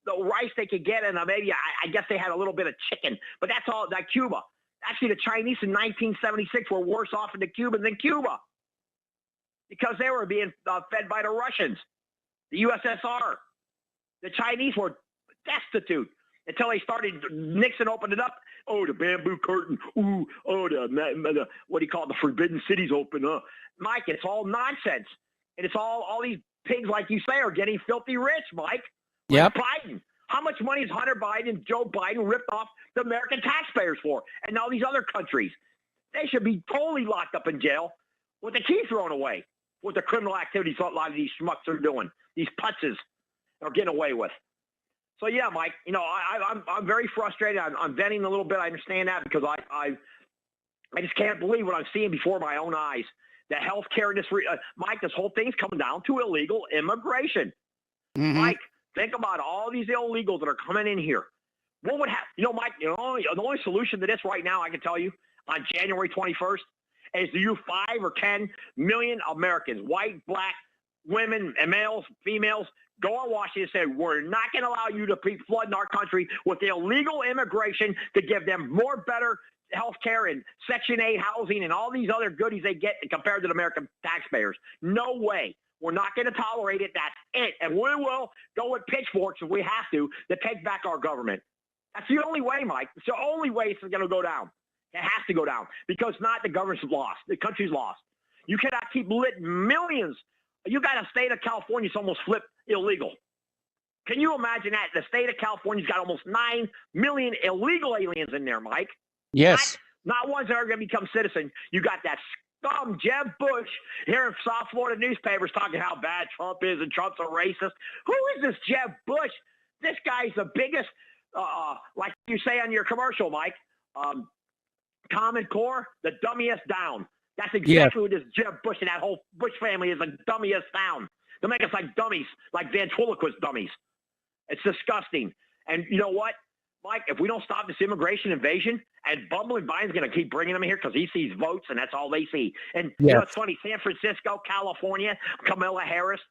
[SPEAKER 12] the rice they could get, and maybe, I guess they had a little bit of chicken, but that's all, like Cuba. Actually, the Chinese in 1976 were worse off in the Cubans than Cuba because they were being fed by the Russians, the USSR. The Chinese were destitute. Until they started, Nixon opened it up. Oh, the bamboo curtain. Ooh, oh, the what do you call it? The forbidden cities open up. Mike, it's all nonsense. And it's all these pigs, like you say, are getting filthy rich, Mike.
[SPEAKER 1] Yep.
[SPEAKER 12] Biden. How much money has Hunter Biden and Joe Biden ripped off the American taxpayers for? And all these other countries. They should be totally locked up in jail with the key thrown away with the criminal activities a lot of these schmucks are doing. These putzes are getting away with. So, yeah, Mike, I'm very frustrated. I'm venting a little bit. I understand that because I just can't believe what I'm seeing before my own eyes. The health care industry, Mike, this whole thing's coming down to illegal immigration. Mike, think about all these illegals that are coming in here. What would happen? Mike, the only solution to this right now, I can tell you, on January 21st, is to you 5 or 10 million Americans, white, black, women, and males, females, go on Washington and say, we're not going to allow you to be flooding our country with illegal immigration to give them more better health care and Section 8 housing and all these other goodies they get compared to the American taxpayers. No way. We're not going to tolerate it. That's it. And we will go with pitchforks if we have to take back our government. That's the only way, Mike. It's the only way it's going to go down. It has to go down because not the government's lost. The country's lost. You cannot keep millions. You got a state of California that's almost flipped illegal. Can you imagine that? The state of California's got almost 9 million illegal aliens in there, Mike.
[SPEAKER 1] Yes.
[SPEAKER 12] Not ones that are going to become citizens. You got that scum, Jeb Bush, here in South Florida newspapers talking how bad Trump is and Trump's a racist. Who is this Jeb Bush? This guy's the biggest, like you say on your commercial, Mike, Common Core, the dummiest down. That's exactly what this Jeb Bush and that whole Bush family is, the dummiest down. They make us like dummies, like ventriloquist dummies. It's disgusting. And you know what, Mike? If we don't stop this immigration invasion, and bumbling Biden's going to keep bringing them here because he sees votes, and that's all they see. And you know what's funny? San Francisco, California, Kamala Harris,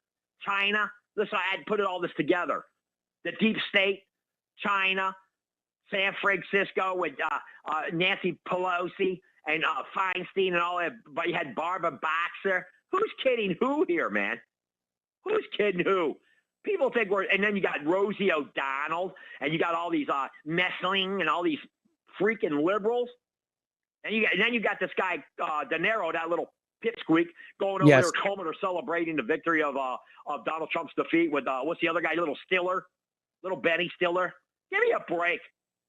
[SPEAKER 12] China. Listen, I had put all this together. The deep state, China, San Francisco with Nancy Pelosi and Feinstein and all that. But you had Barbara Boxer. Who's kidding who here, man? Who's kidding who? People think we're, and then you got Rosie O'Donnell, and you got all these Messling and all these freaking liberals, and then you got this guy De Niro, that little pipsqueak, going over there combing or celebrating the victory of Donald Trump's defeat with what's the other guy, little Benny Stiller. Give me a break.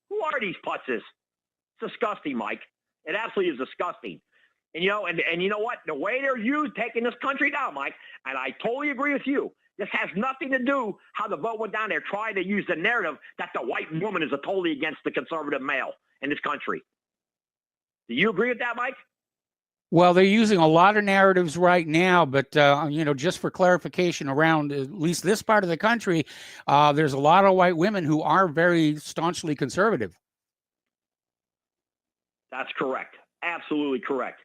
[SPEAKER 12] Who are these putzes? It's disgusting, Mike. It absolutely is disgusting. And you know, and you know what? The way they're taking this country down, Mike, and I totally agree with you. This has nothing to do how the vote went down there trying to use the narrative that the white woman is totally against the conservative male in this country. Do you agree with that, Mike?
[SPEAKER 1] Well, they're using a lot of narratives right now, but you know, just for clarification, around at least this part of the country, there's a lot of white women who are very staunchly conservative.
[SPEAKER 12] That's correct. Absolutely correct.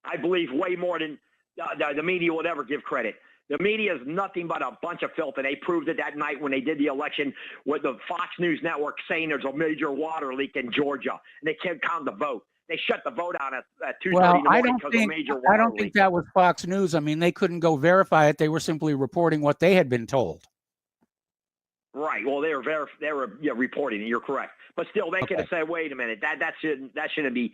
[SPEAKER 12] I believe way more than the media would ever give credit. The media is nothing but a bunch of filth, and they proved it that night when they did the election with the Fox News Network saying there's a major water leak in Georgia, and they can't count the vote. They shut the vote down at 2:30 in the morning because of a major water leak.
[SPEAKER 1] I don't think that was Fox News. I mean, they couldn't go verify it. They were simply reporting what they had been told.
[SPEAKER 12] Right. Well, they were reporting it. You're correct. But still, they could have said, "Wait a minute, that shouldn't be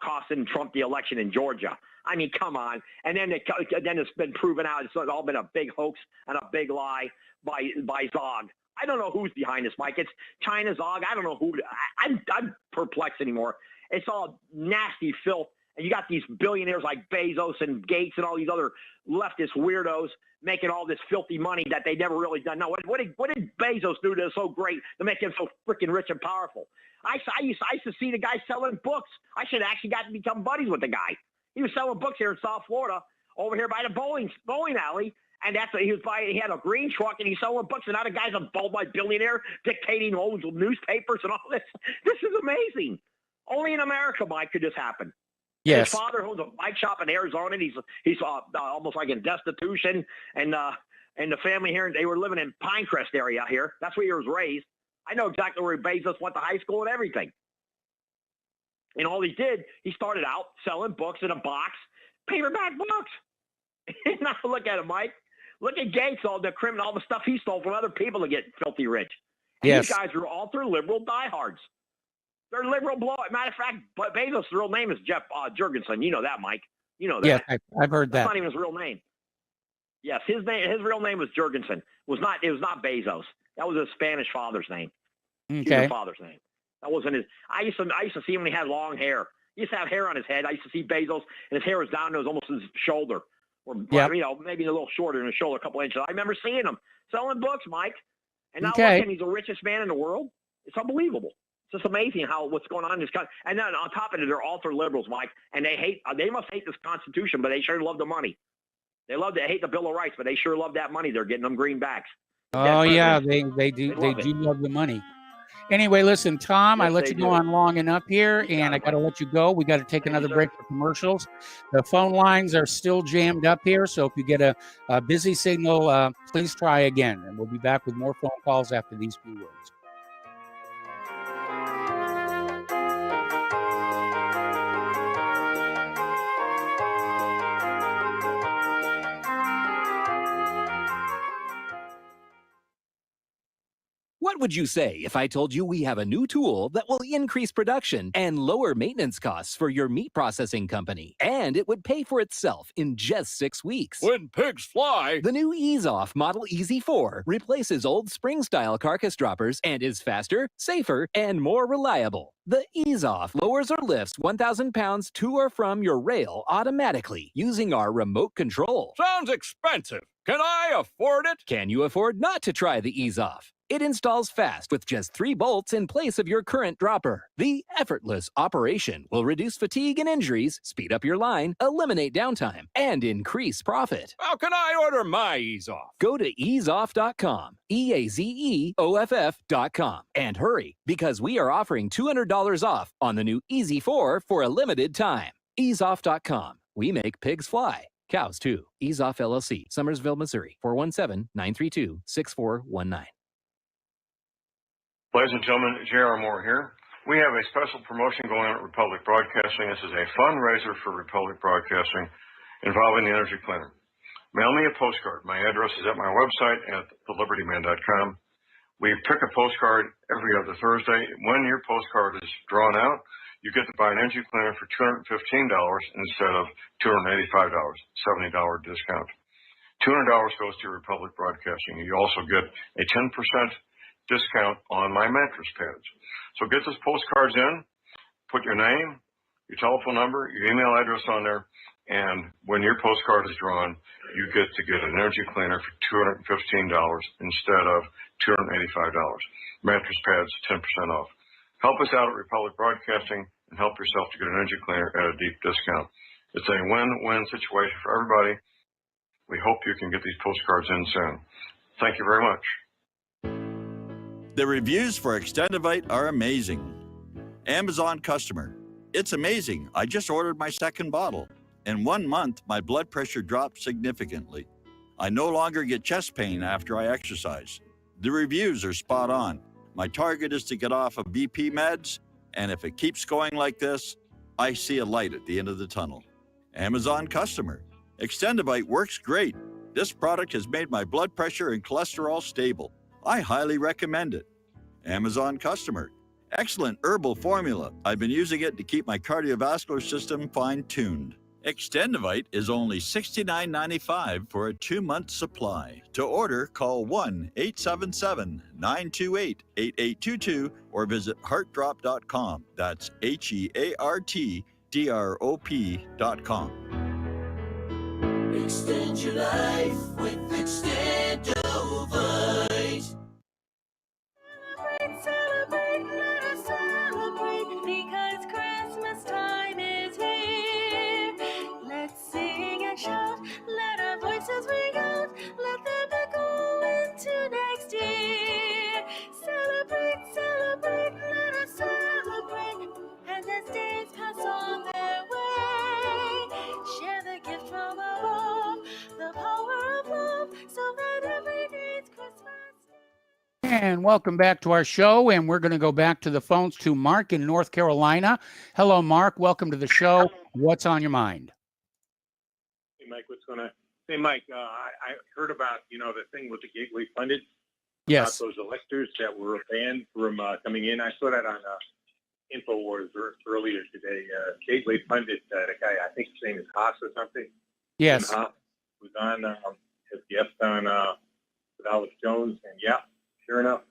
[SPEAKER 12] costing Trump the election in Georgia." I mean, come on. And then it's been proven out. It's all been a big hoax and a big lie by Zog. I don't know who's behind this, Mike. It's China Zog. I don't know who. I'm perplexed anymore. It's all nasty filth. And you got these billionaires like Bezos and Gates and all these other leftist weirdos making all this filthy money that they never really done. No, what did Bezos do that's so great to make him so freaking rich and powerful? I used to see the guy selling books. I should have actually got to become buddies with the guy. He was selling books here in South Florida, over here by the bowling alley, and he had a green truck and he's selling books. And now the guy's a multi-billionaire dictating old newspapers and all this. This is amazing. Only in America, Mike, could this happen.
[SPEAKER 1] Yes.
[SPEAKER 12] His father owns a bike shop in Arizona. And he's almost like in destitution, and the family here, they were living in Pinecrest area here. That's where he was raised. I know exactly where Bezos went to high school and everything. And all he did, he started out selling books in a box, paperback books. And now look at him, Mike. Look at Gates, all the stuff he stole from other people to get filthy rich. And these guys are ultra-liberal diehards. They're liberal blowout. Matter of fact, Bezos' real name is Jeff Jurgensen. You know that, Mike. You know that.
[SPEAKER 1] Yeah, I've heard that.
[SPEAKER 12] That's not even his real name. Yes, his real name was Jurgensen. It was not Bezos. That was his Spanish father's name.
[SPEAKER 1] Okay.
[SPEAKER 12] His father's name. That wasn't his. I used to see him when he had long hair. He used to have hair on his head. I used to see Bezos, and his hair was down to almost his shoulder, or you know, maybe a little shorter than his shoulder, a couple inches. I remember seeing him selling books, Mike. And now look at him, he's the richest man in the world. It's unbelievable. It's just amazing what's going on in this country. And then on top of it, they're ultra liberals, Mike, and they must hate this Constitution, but they sure love the money. They hate the Bill of Rights, but they sure love that money. They're getting them greenbacks.
[SPEAKER 1] Oh yeah, they do love the money. Anyway, listen, Tom, I let you go on long enough here, and I got to let you go. We got to take another break for commercials. The phone lines are still jammed up here, so if you get a busy signal, please try again, and we'll be back with more phone calls after these few words.
[SPEAKER 13] What What would you say if I told you we have a new tool that will increase production and lower maintenance costs for your meat processing company? And it would pay for itself in just 6 weeks.
[SPEAKER 5] When pigs fly,
[SPEAKER 13] The new Ease Off Model Easy 4 replaces old spring-style carcass droppers and is faster, safer, and more reliable. The Ease Off lowers or lifts 1,000 pounds to or from your rail automatically using our remote control.
[SPEAKER 5] sounds expensive. Can I afford it?
[SPEAKER 13] Can you afford not to try the Ease Off? It installs fast with just 3 bolts in place of your current dropper. The effortless operation will reduce fatigue and injuries, speed up your line, eliminate downtime, and increase profit.
[SPEAKER 5] How can I order my Ease Off?
[SPEAKER 13] Go to easeoff.com, EAZEOFF.com, and hurry because we are offering $200 off on the new Easy 4 for a limited time. Easeoff.com. We make pigs fly. Cows too. Ease Off LLC, Summersville, Missouri, 417-932-6419.
[SPEAKER 14] Ladies and gentlemen, J.R. Moore here. We have a special promotion going on at Republic Broadcasting. This is a fundraiser for Republic Broadcasting involving the energy cleaner. Mail me a postcard. My address is at my website at thelibertyman.com. We pick a postcard every other Thursday. When your postcard is drawn out, you get to buy an energy cleaner for $215 instead of $285, $70 discount. $200 goes to Republic Broadcasting. You also get a 10% discount on my mattress pads. So get those postcards in, put your name, your telephone number, your email address on there, and when your postcard is drawn, you get to get an energy cleaner for $215 instead of $285. Mattress pads, 10% off. Help us out at Republic Broadcasting and help yourself to get an energy cleaner at a deep discount. It's a win-win situation for everybody. We hope you can get these postcards in soon. Thank you very much.
[SPEAKER 7] The reviews for Extendovite are amazing. Amazon customer. It's amazing. I just ordered my second bottle. In 1 month, my blood pressure dropped significantly. I no longer get chest pain after I exercise. The reviews are spot on. My target is to get off of BP meds, and if it keeps going like this, I see a light at the end of the tunnel. Amazon customer. Extendovite works great. This product has made my blood pressure and cholesterol stable. I highly recommend it. Amazon customer. Excellent herbal formula. I've been using it to keep my cardiovascular system fine-tuned. Extendovite is only $69.95 for a 2-month supply. To order, call 1-877-928-8822 or visit heartdrop.com. That's HEARTDROP.com.
[SPEAKER 8] Extend your life with Extendovite.
[SPEAKER 2] Celebrate, let us celebrate, because Christmas time is here. Let's sing and shout, let our voices ring out, let them echo into next year. Celebrate, celebrate, let us celebrate, and as days pass on their way, share the gift from above, the power of love, so that every day's Christmas.
[SPEAKER 1] And welcome back to our show. And we're going to go back to the phones to Mark in North Carolina. Hello, Mark. Welcome to the show. What's on your mind?
[SPEAKER 15] Hey, Mike, what's going on? Hey, Mike, I heard about, the thing with the gateway funded.
[SPEAKER 1] Yes.
[SPEAKER 15] About those electors that were banned from coming in. I saw that on InfoWars earlier today. Gateway funded, the guy, I think his name is Haas or something.
[SPEAKER 1] Yes.
[SPEAKER 15] Haas was on his guest on with Alex Jones. And, yeah, sure enough.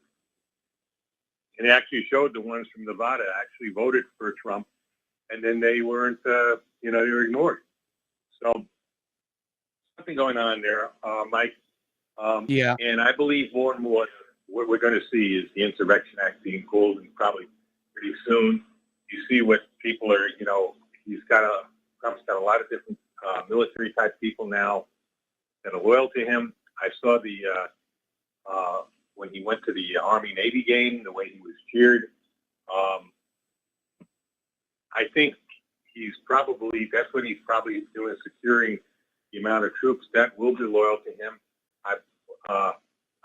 [SPEAKER 15] And it actually showed the ones from Nevada actually voted for Trump. And then they weren't, they were ignored. So something going on there, Mike.
[SPEAKER 1] Yeah.
[SPEAKER 15] And I believe more and more what we're going to see is the Insurrection Act being pulled, and probably pretty soon. You see what people are, Trump's got a lot of different military type people now that are loyal to him. I saw when he went to the Army-Navy game, the way he was cheered. I think that's what he's probably doing, securing the amount of troops that will be loyal to him. I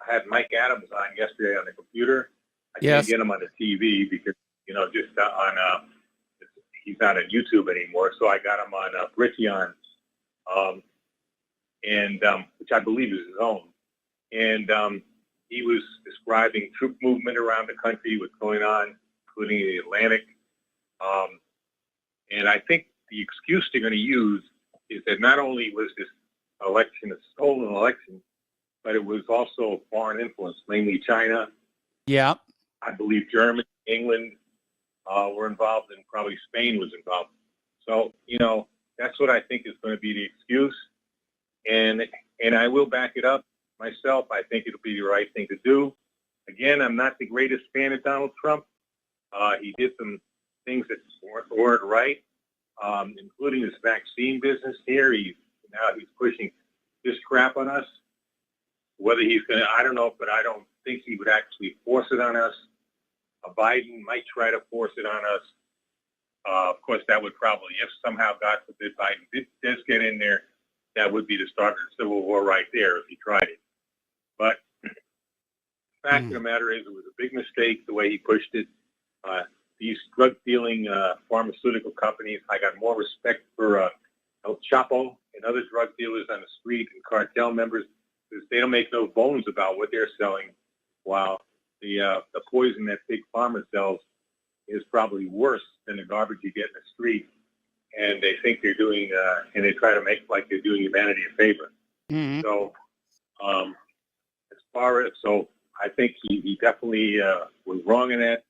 [SPEAKER 15] had Mike Adams on yesterday on the computer. I can't get him on the TV because, just on, he's not on YouTube anymore. So I got him on Brittion, which I believe is his own. And he was describing troop movement around the country, what's going on, including the Atlantic. And I think the excuse they're going to use is that not only was this election a stolen election, but it was also foreign influence, mainly China.
[SPEAKER 1] Yeah.
[SPEAKER 15] I believe Germany, England were involved, and probably Spain was involved. So, that's what I think is going to be the excuse. And I will back it up myself. I think it'll be the right thing to do. Again, I'm not the greatest fan of Donald Trump. He did some things that weren't right, including this vaccine business here. He's pushing this crap on us. Whether he's going to, I don't know, but I don't think he would actually force it on us. Biden might try to force it on us. Of course, that would probably, if somehow, God forbid, Biden does get in there, that would be the start of the Civil War right there if he tried it. But the fact of the matter is, it was a big mistake the way he pushed it. These drug-dealing pharmaceutical companies, I got more respect for El Chapo and other drug dealers on the street and cartel members, because they don't make no bones about what they're selling, while the poison that Big Pharma sells is probably worse than the garbage you get in the street. And they think they're doing, and they try to make like they're doing humanity a favor.
[SPEAKER 1] Mm-hmm.
[SPEAKER 15] So, I think he definitely was wrong in that,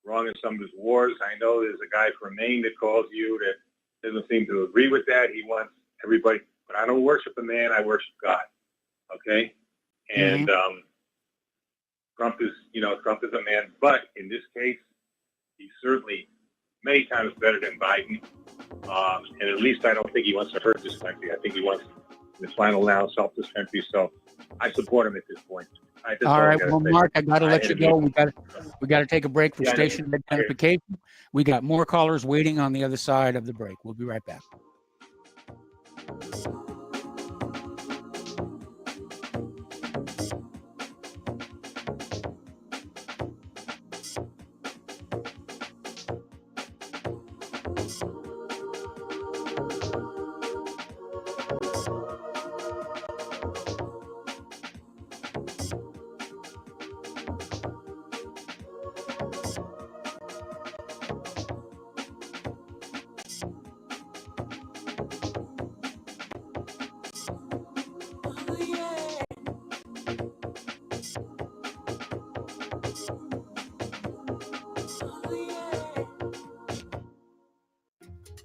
[SPEAKER 15] wrong in some of his wars. I know there's a guy from Maine that calls you that doesn't seem to agree with that. He wants everybody, but I don't worship a man, I worship God. Okay? And Trump is a man, but in this case, he's certainly many times better than Biden. And at least I don't think he wants to hurt this country. I think he wants, in the final now, help this country. So I support him at this point.
[SPEAKER 1] All right, well, Mark, I got to let you go. We got to take a break for station identification. We got more callers waiting on the other side of the break. We'll be right back.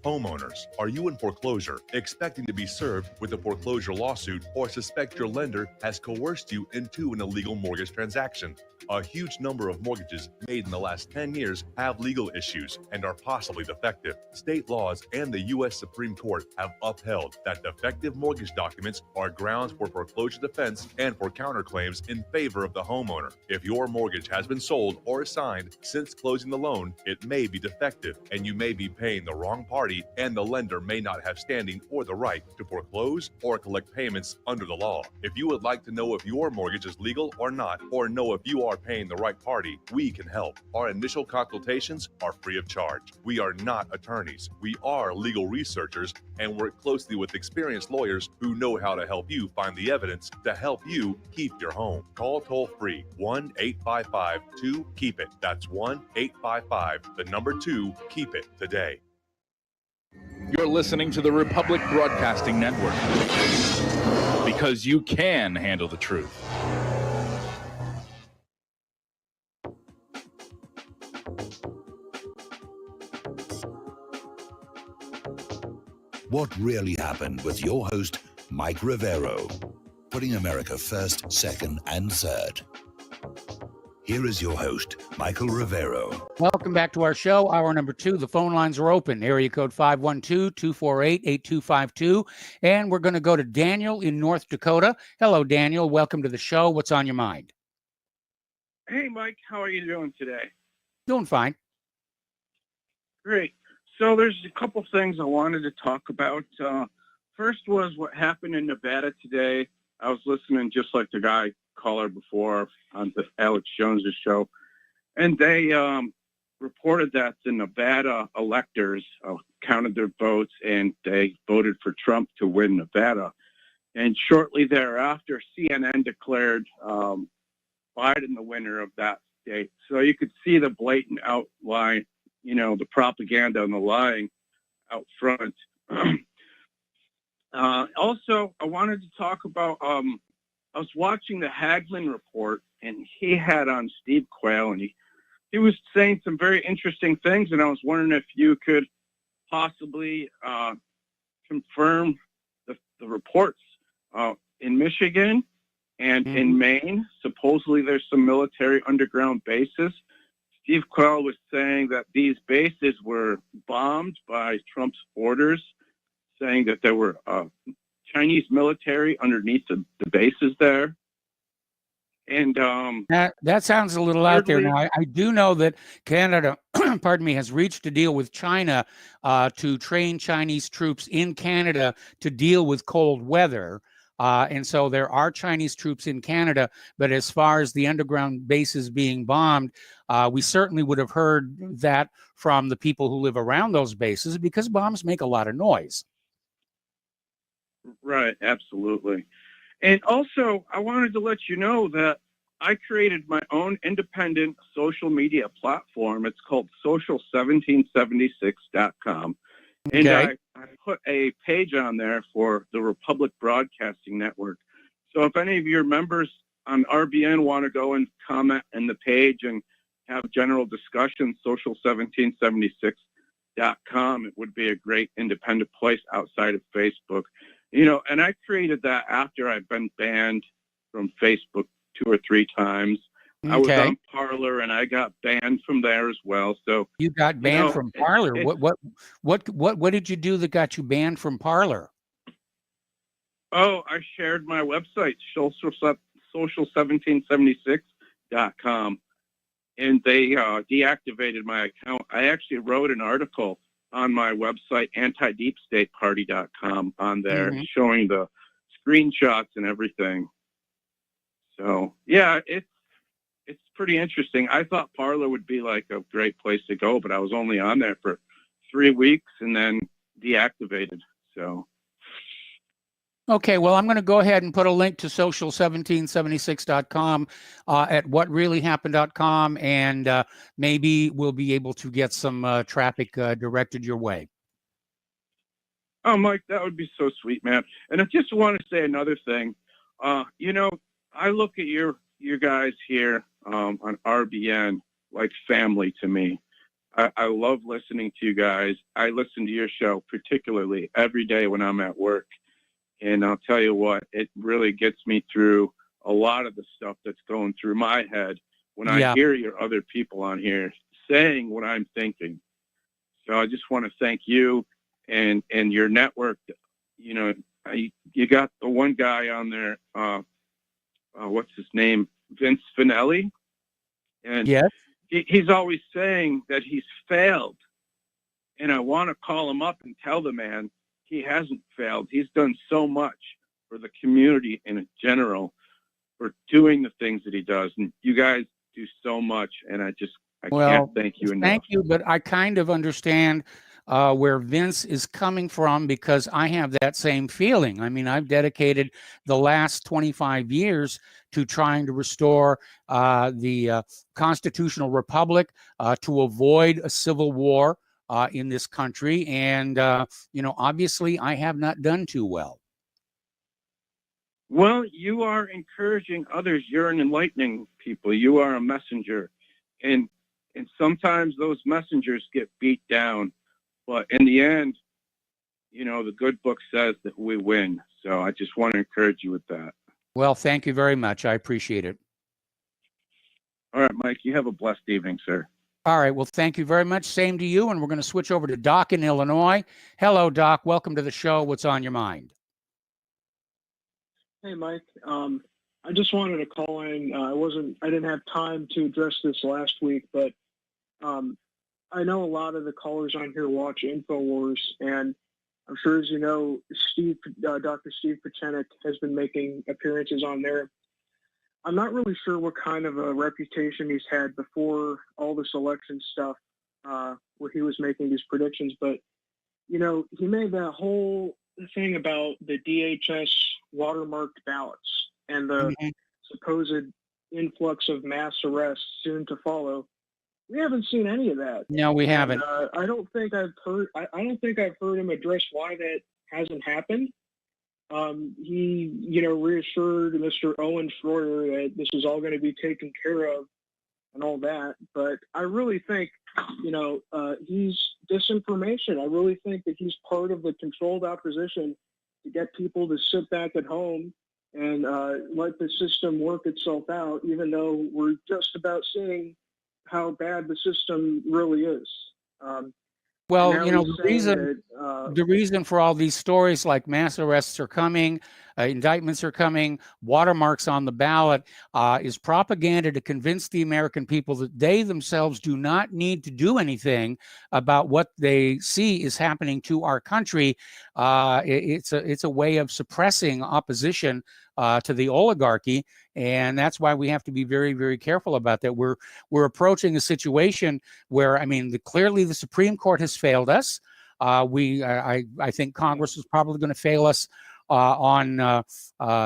[SPEAKER 16] Homeowners, are you in foreclosure, expecting to be served with a foreclosure lawsuit, or suspect your lender has coerced you into an illegal mortgage transaction? A huge number of mortgages made in the last 10 years have legal issues and are possibly defective. State laws and the U.S. Supreme Court have upheld that defective mortgage documents are grounds for foreclosure defense and for counterclaims in favor of the homeowner. If your mortgage has been sold or assigned since closing the loan, it may be defective and you may be paying the wrong party, and the lender may not have standing or the right to foreclose or collect payments under the law. If you would like to know if your mortgage is legal or not, or know if you are paying the right party, we can help. Our initial consultations are free of charge. We are not attorneys. We are legal researchers and work closely with experienced lawyers who know how to help you find the evidence to help you keep your home. Call toll-free 1-855-2-KEEP-IT. That's 1-855-2-KEEP-IT today.
[SPEAKER 3] You're listening to the Republic Broadcasting Network, because you can handle the truth.
[SPEAKER 17] What really happened with your host, Mike Rivero, putting America first, second, and third. Here is your host, Michael Rivero.
[SPEAKER 1] Welcome back to our show, hour number 2. The phone lines are open. Area code 512-248-8252. And we're going to go to Daniel in North Dakota. Hello, Daniel. Welcome to the show. What's on your mind?
[SPEAKER 18] Hey, Mike. How are you doing today?
[SPEAKER 1] Doing fine.
[SPEAKER 18] Great. So there's a couple things I wanted to talk about. First was what happened in Nevada today. I was listening just like the caller before on the Alex Jones's show, and they reported that the Nevada electors counted their votes and they voted for Trump to win Nevada. And shortly thereafter, CNN declared Biden the winner of that state. So you could see the blatant outline, the propaganda and the lying out front. Also, I wanted to talk about, I was watching the Hagman report, and he had on Steve Quayle, and he was saying some very interesting things, and I was wondering if you could possibly confirm the reports in Michigan and in Maine. Supposedly there's some military underground bases. Steve Quayle was saying that these bases were bombed by Trump's orders, saying that there were Chinese military underneath the bases there. And
[SPEAKER 1] that sounds a little out there. Now, I do know that Canada, pardon me, has reached a deal with China to train Chinese troops in Canada to deal with cold weather. And so there are Chinese troops in Canada, but as far as the underground bases being bombed, we certainly would have heard that from the people who live around those bases because bombs make a lot of noise.
[SPEAKER 18] Right, absolutely. And also, I wanted to let you know that I created my own independent social media platform. It's called social1776.com. And I put a page on there for the Republic Broadcasting Network. So if any of your members on RBN want to go and comment in the page and have general discussion, social1776.com, it would be a great independent place outside of Facebook. And I created that after I've been banned from Facebook 2 or 3 times. I was on Parler and I got banned from there as well. So
[SPEAKER 1] you got banned from Parler. What did you do that got you banned from Parler?
[SPEAKER 18] Oh, I shared my website, social1776.com, and they deactivated my account. I actually wrote an article on my website, antideepstateparty.com, on there, showing the screenshots and everything. So, yeah, it's pretty interesting. I thought Parler would be like a great place to go, but I was only on there for 3 weeks and then deactivated. So.
[SPEAKER 1] Okay, well, I'm going to go ahead and put a link to social1776.com at whatreallyhappened.com, and maybe we'll be able to get some traffic directed your way.
[SPEAKER 18] Oh, Mike, that would be so sweet, man. And I just want to say another thing. I look at your guys here on RBN like family to me. I love listening to you guys. I listen to your show particularly every day when I'm at work. And I'll tell you what, it really gets me through a lot of the stuff that's going through my head when I hear your other people on here saying what I'm thinking. So I just want to thank you and your network. You got the one guy on there, what's his name? Vince Finelli. And he's always saying that he's failed. And I want to call him up and tell the man he hasn't failed. He's done so much for the community in general for doing the things that he does. And you guys do so much. And I can't thank you enough.
[SPEAKER 1] Thank you, but I kind of understand where Vince is coming from because I have that same feeling. I mean, I've dedicated the last 25 years to trying to restore the constitutional republic, to avoid a civil war in this country. And, obviously I have not done too well.
[SPEAKER 18] Well, you are encouraging others. You're an enlightening people. You are a messenger. And sometimes those messengers get beat down. But in the end, the good book says that we win. So I just want to encourage you with that.
[SPEAKER 1] Well, thank you very much. I appreciate it.
[SPEAKER 18] All right, Mike, you have a blessed evening, sir.
[SPEAKER 1] All right. Well, thank you very much. Same to you. And we're going to switch over to Doc in Illinois. Hello, Doc. Welcome to the show. What's on your mind?
[SPEAKER 19] Hey, Mike. I just wanted to call in. I didn't have time to address this last week, but I know a lot of the callers on here watch InfoWars, and I'm sure, as you know, Dr. Steve Pachenik has been making appearances on there. I'm not really sure what kind of a reputation he's had before all this election stuff, where he was making these predictions, but, he made that whole thing about the DHS watermarked ballots and the supposed influx of mass arrests soon to follow. We haven't seen any of that.
[SPEAKER 1] No, we haven't.
[SPEAKER 19] I don't think I've heard. I don't think I've heard him address why that hasn't happened. He, reassured Mr. Owen Schroyer that this is all going to be taken care of and all that. But I really think, he's disinformation. I really think that he's part of the controlled opposition to get people to sit back at home and let the system work itself out, even though we're just about seeing how bad the system really is.
[SPEAKER 1] Well,
[SPEAKER 19] now
[SPEAKER 1] the
[SPEAKER 19] he's saying
[SPEAKER 1] reason
[SPEAKER 19] that,
[SPEAKER 1] the reason for all these stories like mass arrests are coming, indictments are coming, watermarks on the ballot is propaganda to convince the American people that they themselves do not need to do anything about what they see is happening to our country. It's a way of suppressing opposition to the oligarchy, and that's why we have to be very, very careful about that. We're approaching a situation where, clearly the Supreme Court has failed us. I think Congress is probably going to fail us on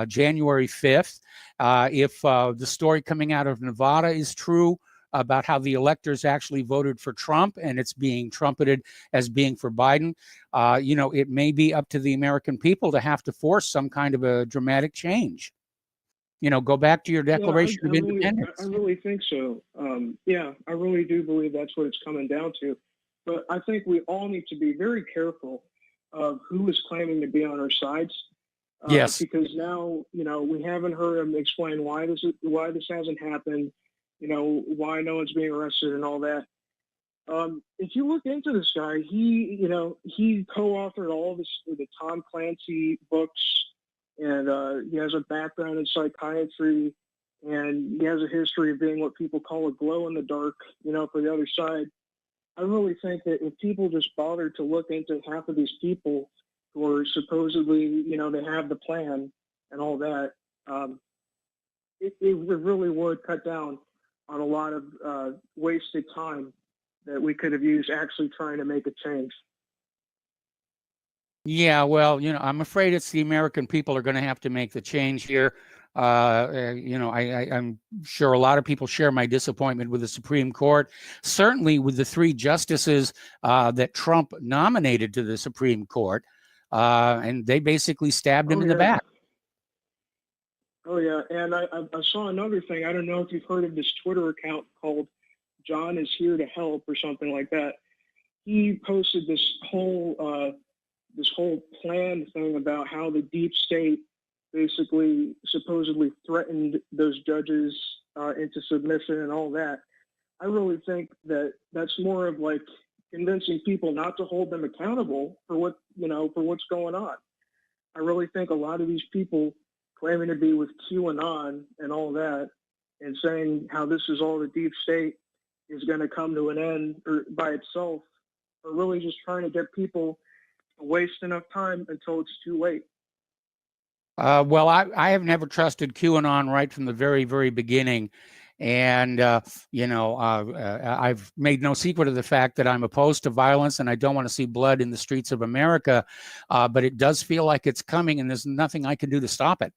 [SPEAKER 1] January 5th. If the story coming out of Nevada is true about how the electors actually voted for Trump and it's being trumpeted as being for Biden, it may be up to the American people to have to force some kind of a dramatic change. Go back to your Declaration of Independence.
[SPEAKER 19] I really think so. I really do believe that's what it's coming down to. But I think we all need to be very careful of who is claiming to be on our sides.
[SPEAKER 1] Yes.
[SPEAKER 19] Because now, we haven't heard him explain why this hasn't happened, why no one's being arrested and all that. If you look into this guy, he co-authored all the Tom Clancy books, and he has a background in psychiatry, and he has a history of being what people call a glow in the dark, for the other side. I really think that if people just bothered to look into half of these people who are supposedly, they have the plan and all that, it really would cut down on a lot of wasted time that we could have used actually trying to make a change.
[SPEAKER 1] Yeah, well, I'm afraid it's the American people are going to have to make the change here. I'm sure a lot of people share my disappointment with the Supreme Court, certainly with the 3 justices that Trump nominated to the Supreme Court, and they basically stabbed him in the back.
[SPEAKER 19] Oh, yeah, and I saw another thing. I don't know if you've heard of this Twitter account called John is Here to Help or something like that. He posted this whole plan thing about how the deep state basically supposedly threatened those judges into submission and all that. I really think that that's more of like convincing people not to hold them accountable for what's going on. I really think a lot of these people claiming to be with QAnon and all that and saying how this is all the deep state is going to come to an end or by itself are really just trying to get people to waste enough time until it's too late.
[SPEAKER 1] Well, I have never trusted QAnon right from the very, very beginning. And, I've made no secret of the fact that I'm opposed to violence and I don't want to see blood in the streets of America. But it does feel like it's coming and there's nothing I can do to stop it.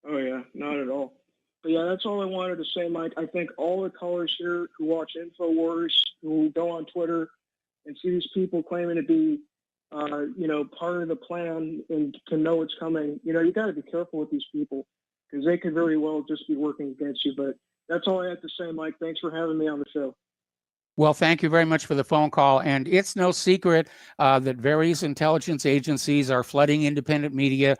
[SPEAKER 19] Oh, yeah, not at all. But yeah, that's all I wanted to say, Mike. I think all the callers here who watch InfoWars, who go on Twitter and see these people claiming to be part of the plan and to know it's coming, you got to be careful with these people because they could very well just be working against you. But that's all I have to say, Mike. Thanks for having me on the show.
[SPEAKER 1] Well, thank you very much for the phone call. And it's no secret that various intelligence agencies are flooding independent media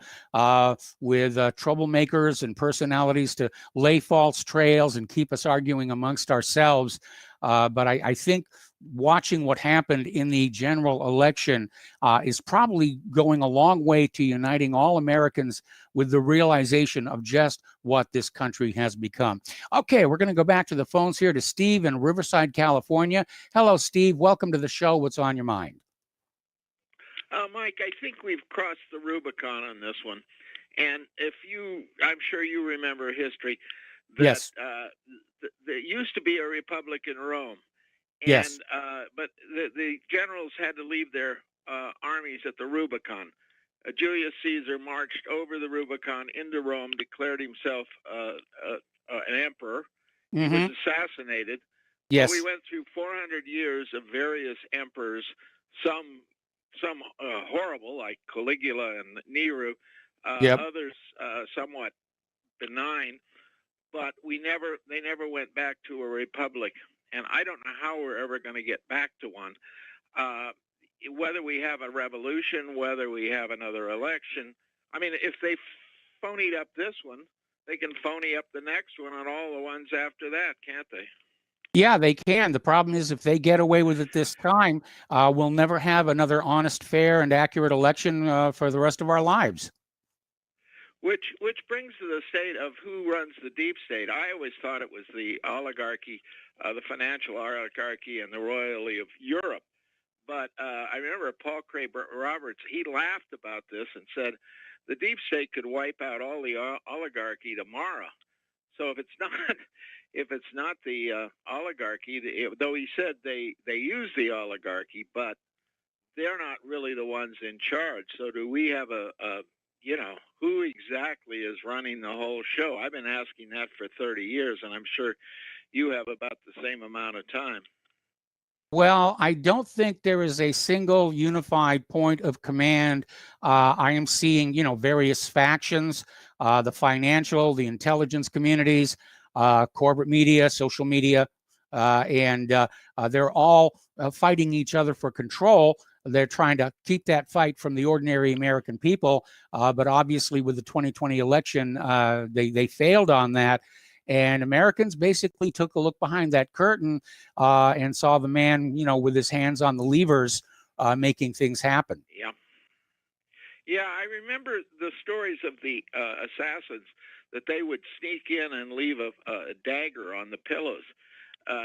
[SPEAKER 1] with troublemakers and personalities to lay false trails and keep us arguing amongst ourselves. But I think watching what happened in the general election is probably going a long way to uniting all Americans with the realization of just what this country has become. Okay, we're going to go back to the phones here to Steve in Riverside, California. Hello, Steve. Welcome to the show. What's on your mind?
[SPEAKER 20] Mike, I think we've crossed the Rubicon on this one. And I'm sure you remember history. That,
[SPEAKER 1] yes.
[SPEAKER 20] There used to be a republic in Rome. And,
[SPEAKER 1] yes.
[SPEAKER 20] But the generals had to leave their armies at the Rubicon. Julius Caesar marched over the Rubicon into Rome, declared himself an emperor. He was assassinated.
[SPEAKER 1] Yes.
[SPEAKER 20] So we went through 400 years of various emperors, some horrible, like Caligula and Nero, others somewhat benign, but they never went back to a republic. And I don't know how we're ever going to get back to one. Whether we have a revolution, whether we have another election. I mean, if they phonied up this one, they can phony up the next one and all the ones after that, can't they?
[SPEAKER 1] Yeah, they can. The problem is if they get away with it this time, we'll never have another honest, fair, and accurate election for the rest of our lives.
[SPEAKER 20] Which brings to the state of who runs the deep state. I always thought it was the oligarchy, the financial oligarchy and the royalty of Europe. But I remember Paul Cray Roberts, he laughed about this and said the deep state could wipe out all the oligarchy tomorrow. So if it's not the oligarchy, though he said they use the oligarchy, but they're not really the ones in charge. So do we have who exactly is running the whole show? I've been asking that for 30 years, and I'm sure you have about the same amount of time.
[SPEAKER 1] Well, I don't think there is a single unified point of command. I am seeing, various factions, the financial, the intelligence communities, corporate media, social media, and they're all fighting each other for control. They're trying to keep that fight from the ordinary American people. But obviously with the 2020 election, they failed on that. And Americans basically took a look behind that curtain and saw the man, with his hands on the levers, making things happen.
[SPEAKER 20] Yeah. Yeah, I remember the stories of the assassins, that they would sneak in and leave a dagger on the pillows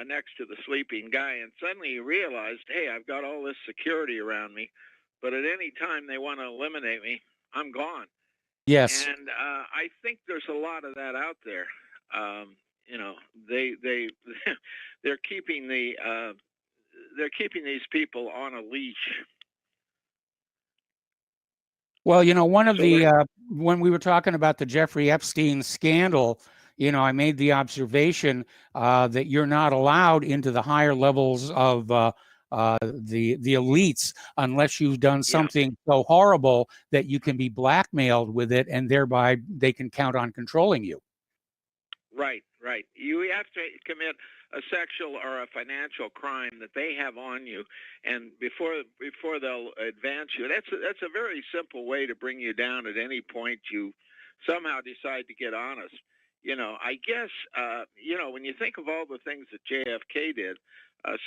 [SPEAKER 20] next to the sleeping guy. And suddenly he realized, hey, I've got all this security around me, but at any time they want to eliminate me, I'm gone.
[SPEAKER 1] Yes.
[SPEAKER 20] And I think there's a lot of that out there. They're keeping these people on a leash.
[SPEAKER 1] Well, one of when we were talking about the Jeffrey Epstein scandal, I made the observation that you're not allowed into the higher levels of the elites unless you've done something so horrible that you can be blackmailed with it, and thereby they can count on controlling you.
[SPEAKER 20] Right. You have to commit a sexual or a financial crime that they have on you, and before they'll advance you. That's a very simple way to bring you down at any point you somehow decide to get honest. I guess when you think of all the things that JFK did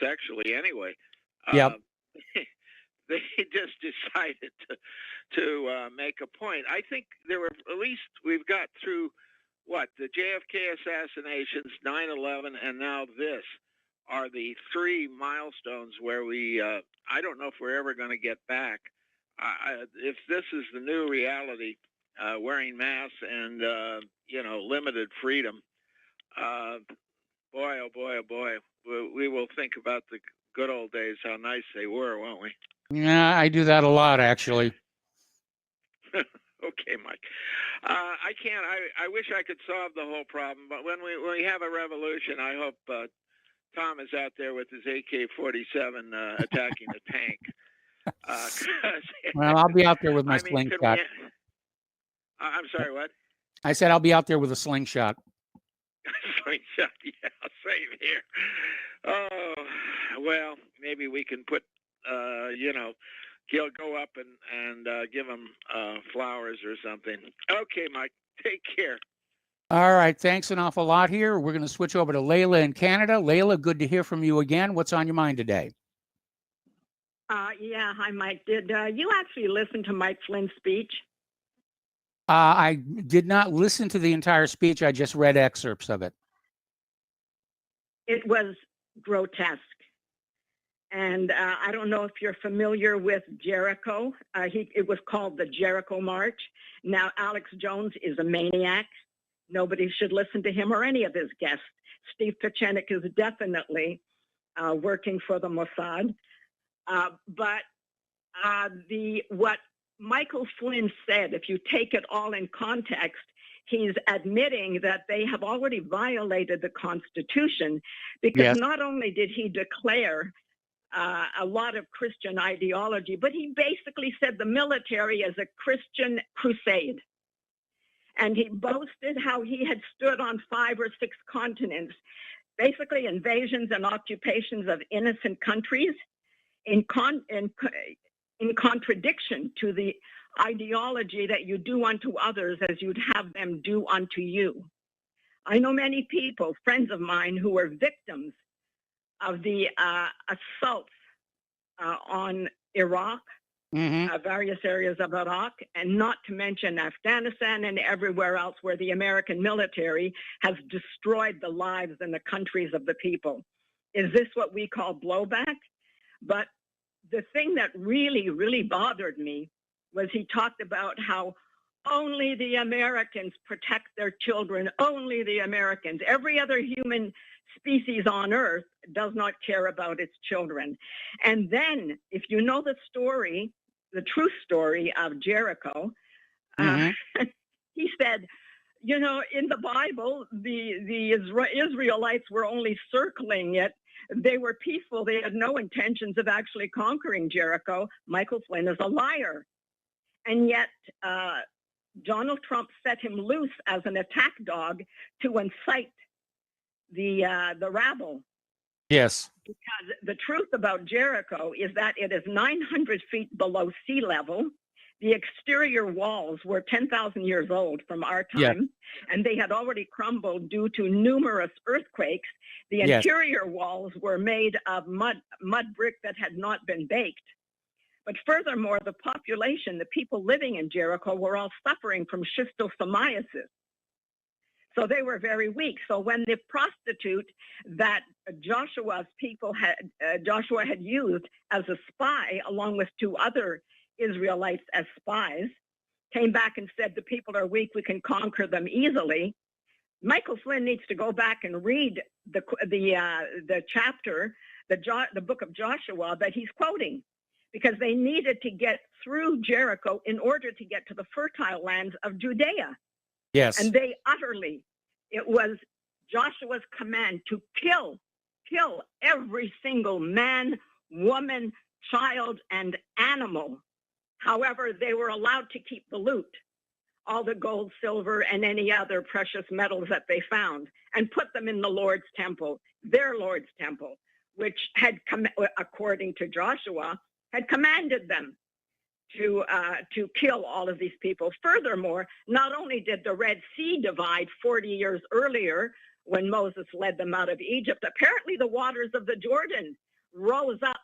[SPEAKER 20] sexually anyway, they just decided to make a point. I think we've got through the JFK assassinations, 9/11, and now this are the three milestones where I don't know if we're ever going to get back. If this is the new reality, wearing masks and, limited freedom, boy, oh boy, oh boy, we will think about the good old days, how nice they were, won't we?
[SPEAKER 1] Yeah, I do that a lot, actually.
[SPEAKER 20] Okay, Mike. I can't. I wish I could solve the whole problem, but when we have a revolution, I hope Tom is out there with his AK-47 attacking a tank.
[SPEAKER 1] Well, I'll be out there with my slingshot.
[SPEAKER 20] I'm sorry, what?
[SPEAKER 1] I said I'll be out there with a slingshot.
[SPEAKER 20] Slingshot, yeah, same here. Oh, well, maybe we can put, he'll go up and give him flowers or something. Okay, Mike, take care.
[SPEAKER 1] All right, thanks an awful lot here. We're going to switch over to Layla in Canada. Layla, good to hear from you again. What's on your mind today?
[SPEAKER 21] Yeah, hi, Mike. Did you actually listen to Mike Flynn's speech?
[SPEAKER 1] I did not listen to the entire speech. I just read excerpts of it.
[SPEAKER 21] It was grotesque. And I don't know if you're familiar with Jericho. It was called the Jericho March. Now, Alex Jones is a maniac. Nobody should listen to him or any of his guests. Steve Pieczenik is definitely working for the Mossad. But what Michael Flynn said, if you take it all in context, he's admitting that they have already violated the Constitution, because
[SPEAKER 1] Yes.
[SPEAKER 21] not only did he declare a lot of Christian ideology, but he basically said the military is a Christian crusade. And he boasted how he had stood on 5 or 6 continents, basically invasions and occupations of innocent countries, in contradiction to the ideology that you do unto others as you'd have them do unto you. I know many people, friends of mine, who were victims of the assaults on Iraq, various areas of Iraq, and not to mention Afghanistan and everywhere else where the American military has destroyed the lives and the countries of the people. Is this what we call blowback? But the thing that really, really bothered me was he talked about how only the Americans protect their children, only the Americans. Every other human species on earth does not care about its children. And then, if you know the story, the true story of Jericho, he said, you know, in the Bible, the Israelites were only circling it. They were peaceful. They had no intentions of actually conquering Jericho. Michael Flynn is a liar. And yet, Donald Trump set him loose as an attack dog to incite the rabble.
[SPEAKER 1] Yes.
[SPEAKER 21] Because the truth about Jericho is that it is 900 feet below sea level. The exterior walls were 10,000 years old from our time, and they had already crumbled due to numerous earthquakes. The interior walls were made of mud brick that had not been baked. But furthermore, the population, the people living in Jericho, were all suffering from schistosomiasis. So they were very weak. So when the prostitute that Joshua had used as a spy, along with 2 other Israelites as spies, came back and said, the people are weak, we can conquer them easily. Michael Flynn needs to go back and read the chapter, the book of Joshua that he's quoting, because they needed to get through Jericho in order to get to the fertile lands of Judea.
[SPEAKER 1] Yes.
[SPEAKER 21] And they it was Joshua's command to kill every single man, woman, child, and animal. However, they were allowed to keep the loot, all the gold, silver, and any other precious metals that they found, and put them in the Lord's temple, their Lord's temple, which had, according to Joshua, had commanded them to kill all of these people. Furthermore, not only did the Red Sea divide 40 years earlier when Moses led them out of Egypt, apparently the waters of the Jordan rose up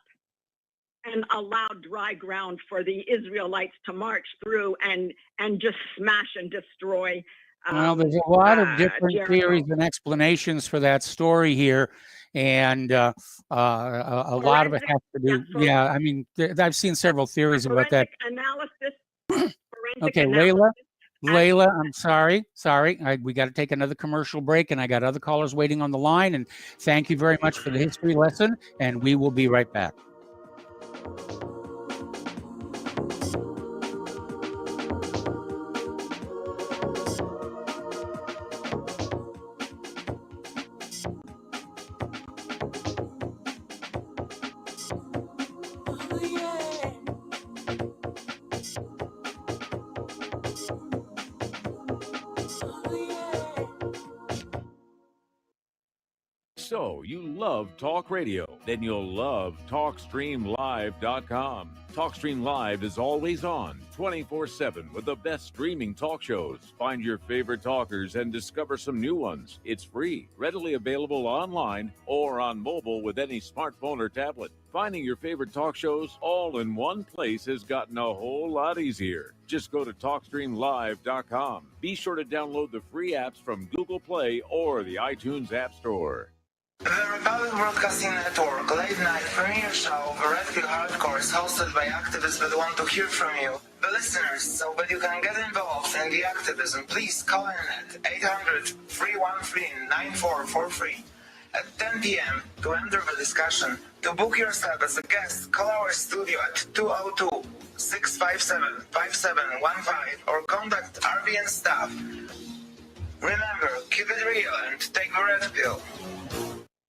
[SPEAKER 21] and allowed dry ground for the Israelites to march through and just smash and destroy.
[SPEAKER 1] Well, there's a lot of different
[SPEAKER 21] Jericho.
[SPEAKER 1] theories and explanations for that story here, and a lot of it has to do. Yeah, I mean, I've seen several theories about that.
[SPEAKER 21] Analysis.
[SPEAKER 1] Okay, Layla, I'm sorry. We got to take another commercial break, and I got other callers waiting on the line. And thank you very much for the history lesson, and we will be right back.
[SPEAKER 5] So, you love talk radio? Then you'll love TalkStreamLive.com. TalkStream Live is always on, 24/7, with the best streaming talk shows. Find your favorite talkers and discover some new ones. It's free, readily available online or on mobile with any smartphone or tablet. Finding your favorite talk shows all in one place has gotten a whole lot easier. Just go to TalkStreamLive.com. Be sure to download the free apps from Google Play or the iTunes App Store.
[SPEAKER 4] The Republic Broadcasting Network late night premiere show of Red Pill Hardcore is hosted by activists that want to hear from you, the listeners. So that you can get involved in the activism, please call in at 800-313-9443 at 10 p.m. to enter the discussion. To book your slot as a guest, call our studio at 657-5715 or contact RBN staff. Remember, keep it real and take the red pill.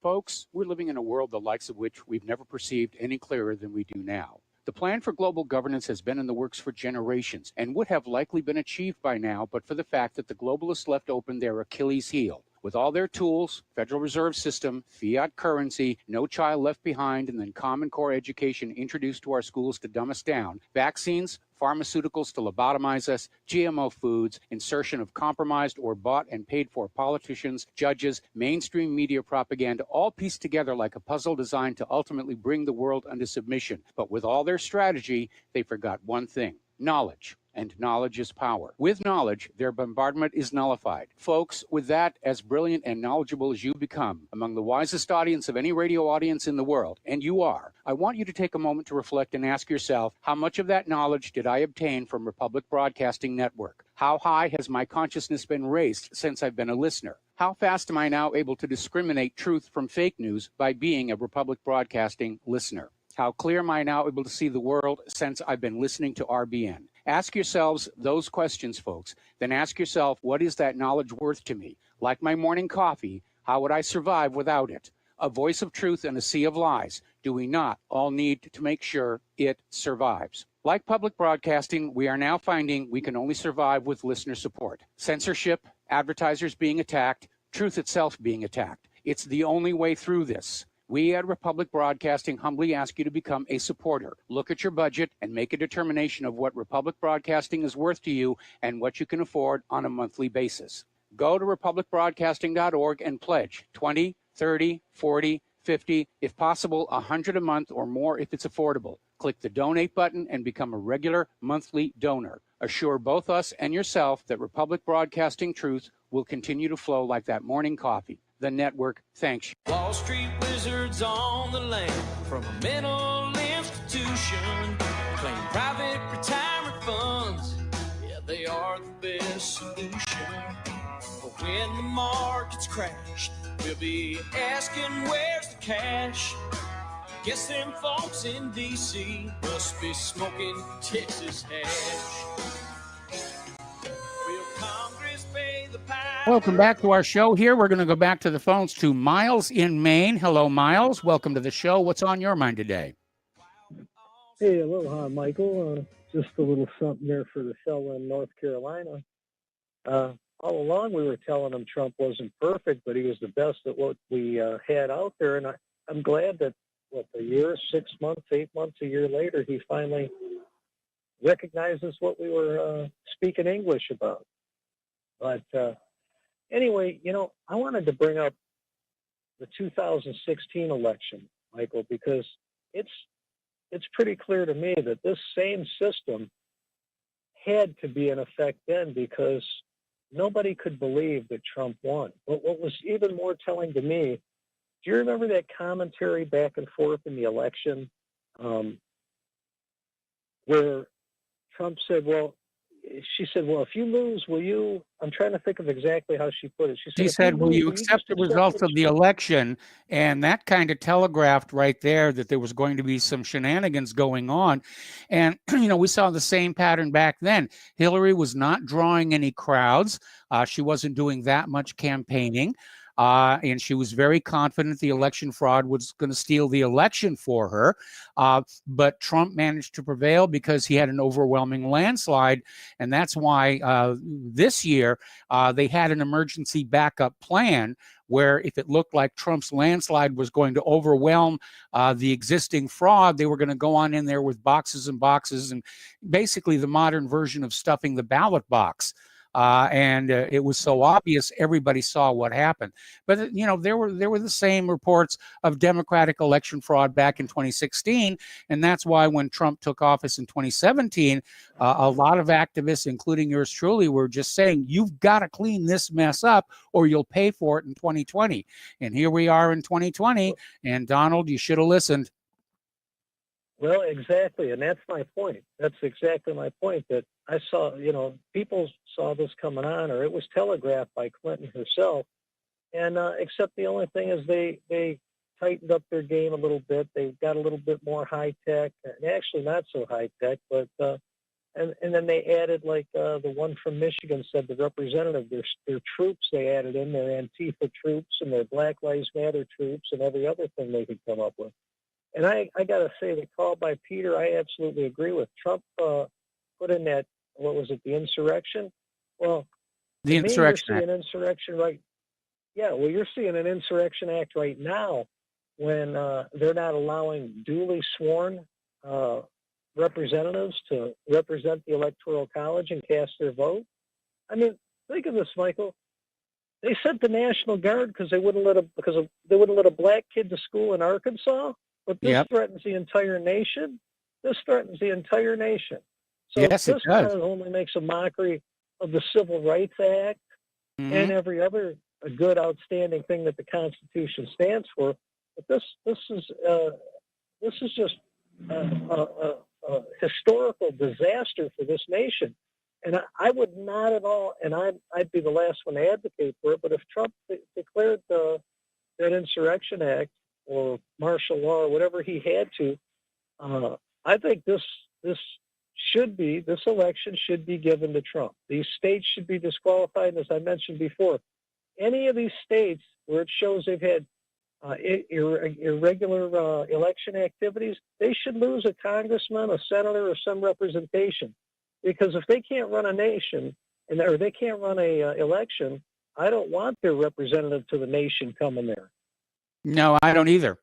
[SPEAKER 1] Folks, we're living in a world the likes of which we've never perceived any clearer than we do now. The plan for global governance has been in the works for generations and would have likely been achieved by now but for the fact that the globalists left open their Achilles heel. With all their tools, Federal Reserve System, fiat currency, no child left behind, and then Common Core education introduced to our schools to dumb us down, vaccines, pharmaceuticals to lobotomize us, GMO foods, insertion of compromised or bought and paid for politicians, judges, mainstream media propaganda, all pieced together like a puzzle designed to ultimately bring the world under submission. But with all their strategy, they forgot one thing: knowledge. And knowledge is power. With knowledge, their bombardment is nullified. Folks, with that, as brilliant and knowledgeable as you become, among the wisest audience of any radio audience in the world, and you are, I want you to take a moment to reflect and ask yourself, how much of that knowledge did I obtain from Republic Broadcasting Network? How high has my consciousness been raised since I've been a listener? How fast am I now able to discriminate truth from fake news by being a Republic Broadcasting listener? How clear am I now able to see the world since I've been listening to RBN? Ask yourselves those questions, folks. Then ask yourself, what is that knowledge worth to me? Like my morning coffee, how would I survive without it? A voice of truth in a sea of lies. Do we not all need to make sure it survives? Like public broadcasting, we are now finding we can only survive with listener support. Censorship, advertisers being attacked, truth itself being attacked. It's the only way through this. We at Republic Broadcasting humbly ask you to become a supporter. Look at your budget and make a determination of what Republic Broadcasting is worth to you and what you can afford on a monthly basis. Go to republicbroadcasting.org and pledge 20, 30, 40, 50, if possible, 100 a month or more if it's affordable. Click the donate button and become a regular monthly donor. Assure both us and yourself that Republic Broadcasting truth will continue to flow like that morning coffee. The network thanks you.
[SPEAKER 10] Wall Street wizards on the land from a mental institution. Claim private retirement funds. Yeah, they are the best solution. But when the markets crash, we'll be asking where's the cash? Guess them folks in D.C. must be smoking Texas hash. Will Congress pay the power?
[SPEAKER 1] Welcome back to our show here. We're going to go back to the phones to Miles in Maine. Hello, Miles. Welcome to the show. What's on your mind today?
[SPEAKER 6] Hey, aloha, Michael. Just a little something there for the fellow in North Carolina. All along we were telling him Trump wasn't perfect, but he was the best at what we had out there. And I'm glad that, a year, 6 months, 8 months, a year later, he finally recognizes what we were speaking English about. But anyway, I wanted to bring up the 2016 election, Michael, because it's pretty clear to me that this same system had to be in effect then because nobody could believe that Trump won. But what was even more telling to me, do you remember that commentary back and forth in the election where Trump said, she said, well, if you lose, will you, I'm trying to think of exactly how she put it.
[SPEAKER 1] She said, will you accept the results of the election? And that kind of telegraphed right there that there was going to be some shenanigans going on. And, we saw the same pattern back then. Hillary was not drawing any crowds. She wasn't doing that much campaigning. And she was very confident the election fraud was going to steal the election for her. But Trump managed to prevail because he had an overwhelming landslide. And that's why this year they had an emergency backup plan where if it looked like Trump's landslide was going to overwhelm the existing fraud, they were going to go on in there with boxes and boxes and basically the modern version of stuffing the ballot box. And it was so obvious, everybody saw what happened. But, there were the same reports of Democratic election fraud back in 2016. And that's why when Trump took office in 2017, a lot of activists, including yours truly, were just saying, you've got to clean this mess up or you'll pay for it in 2020. And here we are in 2020. And Donald, you should have listened.
[SPEAKER 6] Well, exactly. And that's my point. That's exactly my point, that I saw, people saw this coming on, or it was telegraphed by Clinton herself. And except the only thing is they tightened up their game a little bit. They've got a little bit more high tech, and actually not so high tech, but and then they added, like the one from Michigan said, the representative, their troops they added in, their Antifa troops and their Black Lives Matter troops and every other thing they could come up with. And I got to say, the call by Peter, I absolutely agree with. Trump put in that, what was it, the insurrection? Well,
[SPEAKER 1] The
[SPEAKER 6] to me,
[SPEAKER 1] Insurrection
[SPEAKER 6] you're
[SPEAKER 1] Act.
[SPEAKER 6] seeing insurrection right. Yeah, well, you're seeing an insurrection act right now when they're not allowing duly sworn representatives to represent the Electoral College and cast their vote. I mean, think of this, Michael. They sent the National Guard because they wouldn't let a black kid to school in Arkansas. But this
[SPEAKER 1] Yep.
[SPEAKER 6] threatens the entire nation. This threatens the entire nation. So
[SPEAKER 1] Yes, it
[SPEAKER 6] this
[SPEAKER 1] does.
[SPEAKER 6] not only makes a mockery of the Civil Rights Act and every other good, outstanding thing that the Constitution stands for, but this is just a historical disaster for this nation. And I would not at all, and I'd be the last one to advocate for it, but if Trump declared that Insurrection Act or martial law or whatever he had to, I think this election should be given to Trump. These states should be disqualified. And as I mentioned before, any of these states where it shows they've had irregular election activities, they should lose a congressman, a senator, or some representation. Because if they can't run a nation or they can't run a election, I don't want their representative to the nation coming there.
[SPEAKER 1] No, I don't either.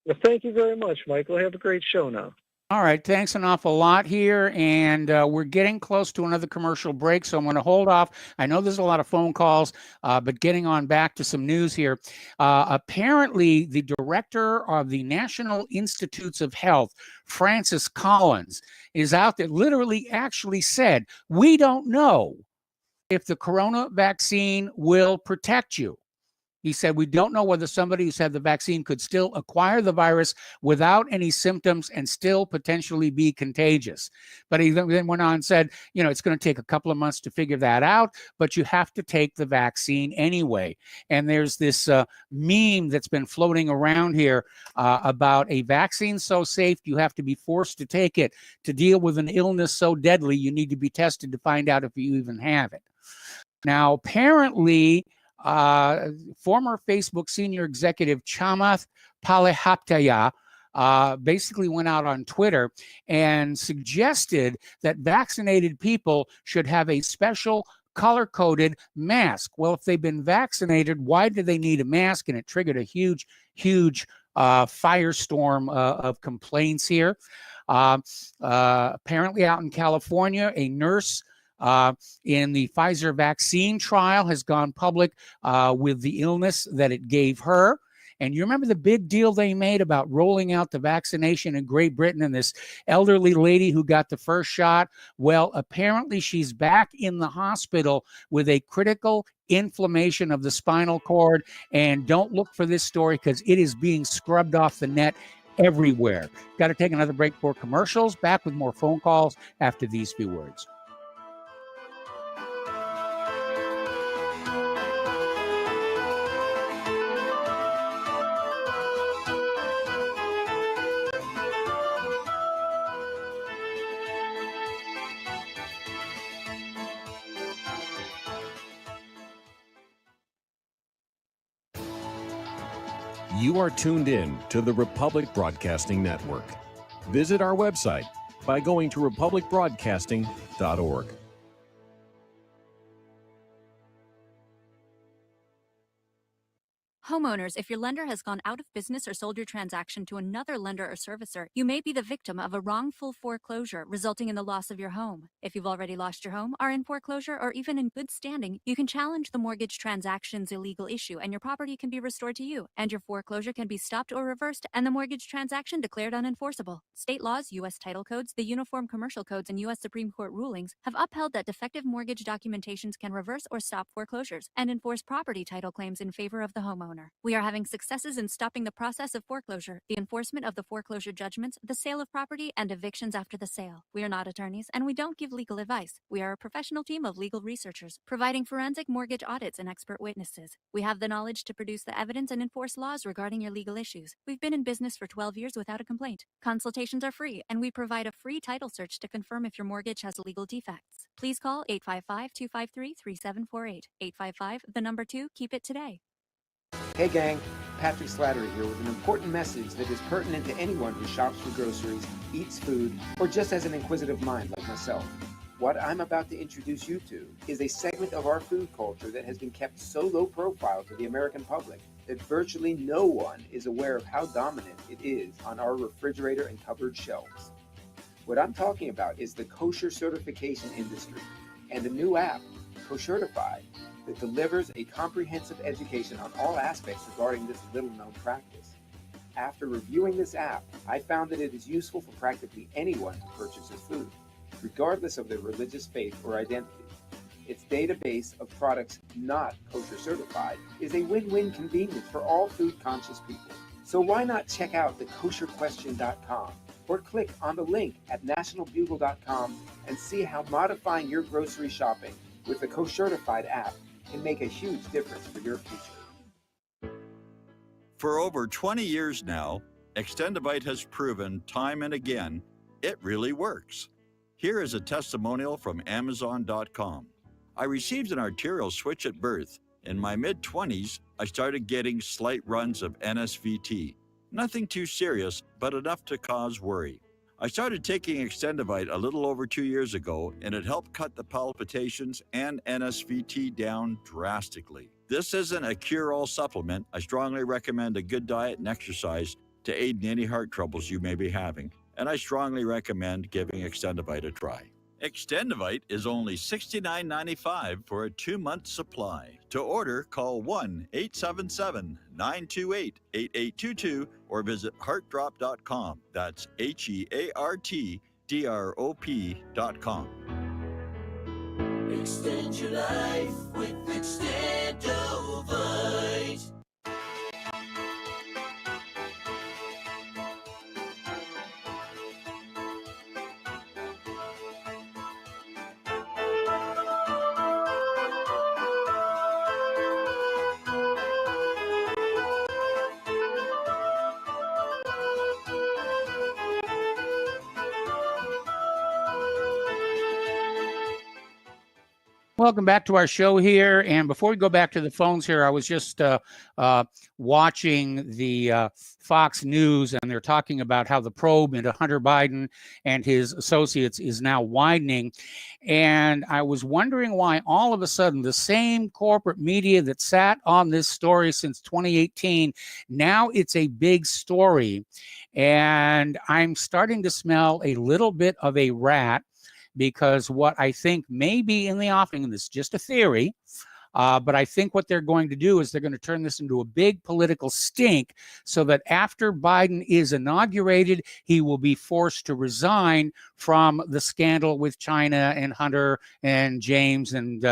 [SPEAKER 6] Well, thank you very much, Michael. Have a great show now.
[SPEAKER 1] All right, thanks an awful lot here, and we're getting close to another commercial break, so I'm going to hold off. I know there's a lot of phone calls, but getting on back to some news here. Apparently, the director of the National Institutes of Health, Francis Collins, is out there, literally actually said, we don't know if the corona vaccine will protect you. He said, we don't know whether somebody who's had the vaccine could still acquire the virus without any symptoms and still potentially be contagious. But he then went on and said, it's going to take a couple of months to figure that out, but you have to take the vaccine anyway. And there's this meme that's been floating around here about a vaccine so safe you have to be forced to take it. To deal with an illness so deadly, you need to be tested to find out if you even have it. Now, apparently, former Facebook senior executive Chamath Palihapitiya basically went out on Twitter and suggested that vaccinated people should have a special color-coded mask. Well, if they've been vaccinated, why do they need a mask? And it triggered a huge firestorm of complaints here. Apparently out in California, a nurse in the Pfizer vaccine trial has gone public with the illness that it gave her. And you remember the big deal they made about rolling out the vaccination in Great Britain and this elderly lady who got the first shot? Well, apparently she's back in the hospital with a critical inflammation of the spinal cord. And don't look for this story because it is being scrubbed off the net everywhere. Got to take another break for commercials. Back with more phone calls after these few words.
[SPEAKER 9] You are tuned in to the Republic Broadcasting Network. Visit our website by going to republicbroadcasting.org.
[SPEAKER 22] Homeowners, if your lender has gone out of business or sold your transaction to another lender or servicer, you may be the victim of a wrongful foreclosure, resulting in the loss of your home. If you've already lost your home, are in foreclosure, or even in good standing, you can challenge the mortgage transaction's illegal issue, and your property can be restored to you, and your foreclosure can be stopped or reversed, and the mortgage transaction declared unenforceable. State laws, U.S. title codes, the Uniform Commercial Codes, and U.S. Supreme Court rulings have upheld that defective mortgage documentations can reverse or stop foreclosures and enforce property title claims in favor of the homeowner. homeowner. We are having successes in stopping the process of foreclosure, the enforcement of the foreclosure judgments, the sale of property, and evictions after the sale. We are not attorneys, and we don't give legal advice. We are a professional team of legal researchers, providing forensic mortgage audits and expert witnesses. We have the knowledge to produce the evidence and enforce laws regarding your legal issues. We've been in business for 12 years without a complaint. Consultations are free, and we provide a free title search to confirm if your mortgage has legal defects. Please call 855-253-3748. 855, the number 2, keep it today.
[SPEAKER 11] Hey gang, Patrick Slattery here with an important message that is pertinent to anyone who shops for groceries, eats food, or just has an inquisitive mind like myself. What I'm about to introduce you to is a segment of our food culture that has been kept so low profile to the American public that virtually no one is aware of how dominant it is on our refrigerator and cupboard shelves. What I'm talking about is the kosher certification industry and a new app, Koshertified, that delivers a comprehensive education on all aspects regarding this little-known practice. After reviewing this app, I found that it is useful for practically anyone who purchases food, regardless of their religious faith or identity. Its database of products not kosher certified is a win-win convenience for all food-conscious people. So why not check out thekosherquestion.com or click on the link at nationalbugle.com and see how modifying your grocery shopping with the Koshertified app can make a huge difference for your future.
[SPEAKER 7] For over 20 years now, Extendovite has proven time and again it really works. Here is a testimonial from Amazon.com. I received an arterial switch at birth. In my mid-20s, I started getting slight runs of NSVT. Nothing too serious, but enough to cause worry. I started taking Extendovite a little over 2 years ago, and it helped cut the palpitations and NSVT down drastically. This isn't a cure-all supplement. I strongly recommend a good diet and exercise to aid in any heart troubles you may be having, and I strongly recommend giving Extendovite a try. Extendovite is only $69.95 for a 2-month supply. To order, call 1-877-928-8822 or visit heartdrop.com. That's HEARTDROP.com.
[SPEAKER 8] Extend your life with Extendovite.
[SPEAKER 1] Welcome back to our show here. And before we go back to the phones here, I was just watching the Fox News, and they're talking about how the probe into Hunter Biden and his associates is now widening. And I was wondering why all of a sudden the same corporate media that sat on this story since 2018, now it's a big story. And I'm starting to smell a little bit of a rat, because what I think may be in the offing, and this is just a theory, but I think what they're going to do is they're going to turn this into a big political stink so that after Biden is inaugurated, he will be forced to resign from the scandal with China and Hunter and James and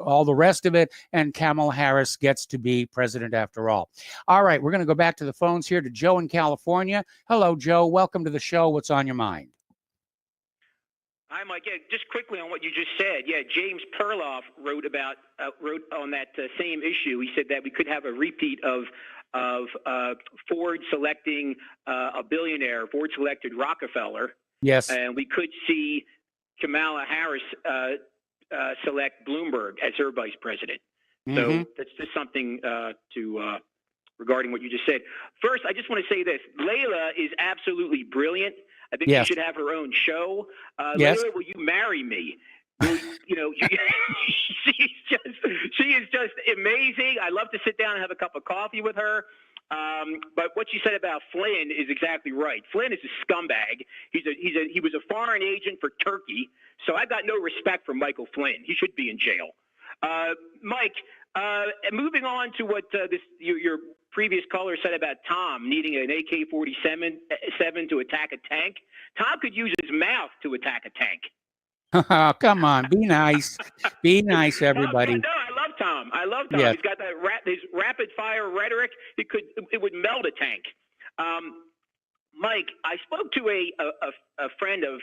[SPEAKER 1] all the rest of it, and Kamala Harris gets to be president after all. All right, we're going to go back to the phones here to Joe in California. Hello, Joe. Welcome to the show. What's on your mind?
[SPEAKER 12] Hi, Mike. Yeah, just quickly on what you just said. Yeah, James Perloff wrote on that same issue. He said that we could have a repeat of Ford selecting a billionaire. Ford selected Rockefeller.
[SPEAKER 1] Yes.
[SPEAKER 12] And we could see Kamala Harris select Bloomberg as her vice president.
[SPEAKER 1] Mm-hmm.
[SPEAKER 12] So that's just something to regarding what you just said. First, I just want to say this. Layla is absolutely brilliant. I think
[SPEAKER 1] Yes.
[SPEAKER 12] she should have her own show.
[SPEAKER 1] Yes.
[SPEAKER 12] Layla, will you marry me? She is just amazing. I love to sit down and have a cup of coffee with her. But what she said about Flynn is exactly right. Flynn is a scumbag. He was a foreign agent for Turkey. So I've got no respect for Michael Flynn. He should be in jail. Mike, moving on to what your previous caller said about Tom needing an AK-47 to attack a tank. Tom could use his mouth to attack a tank.
[SPEAKER 1] Come on, be nice. Be nice, everybody.
[SPEAKER 12] No, I love Tom. I love Tom.
[SPEAKER 1] Yes.
[SPEAKER 12] He's got that his rapid fire rhetoric. It would melt a tank. Mike, I spoke to a friend of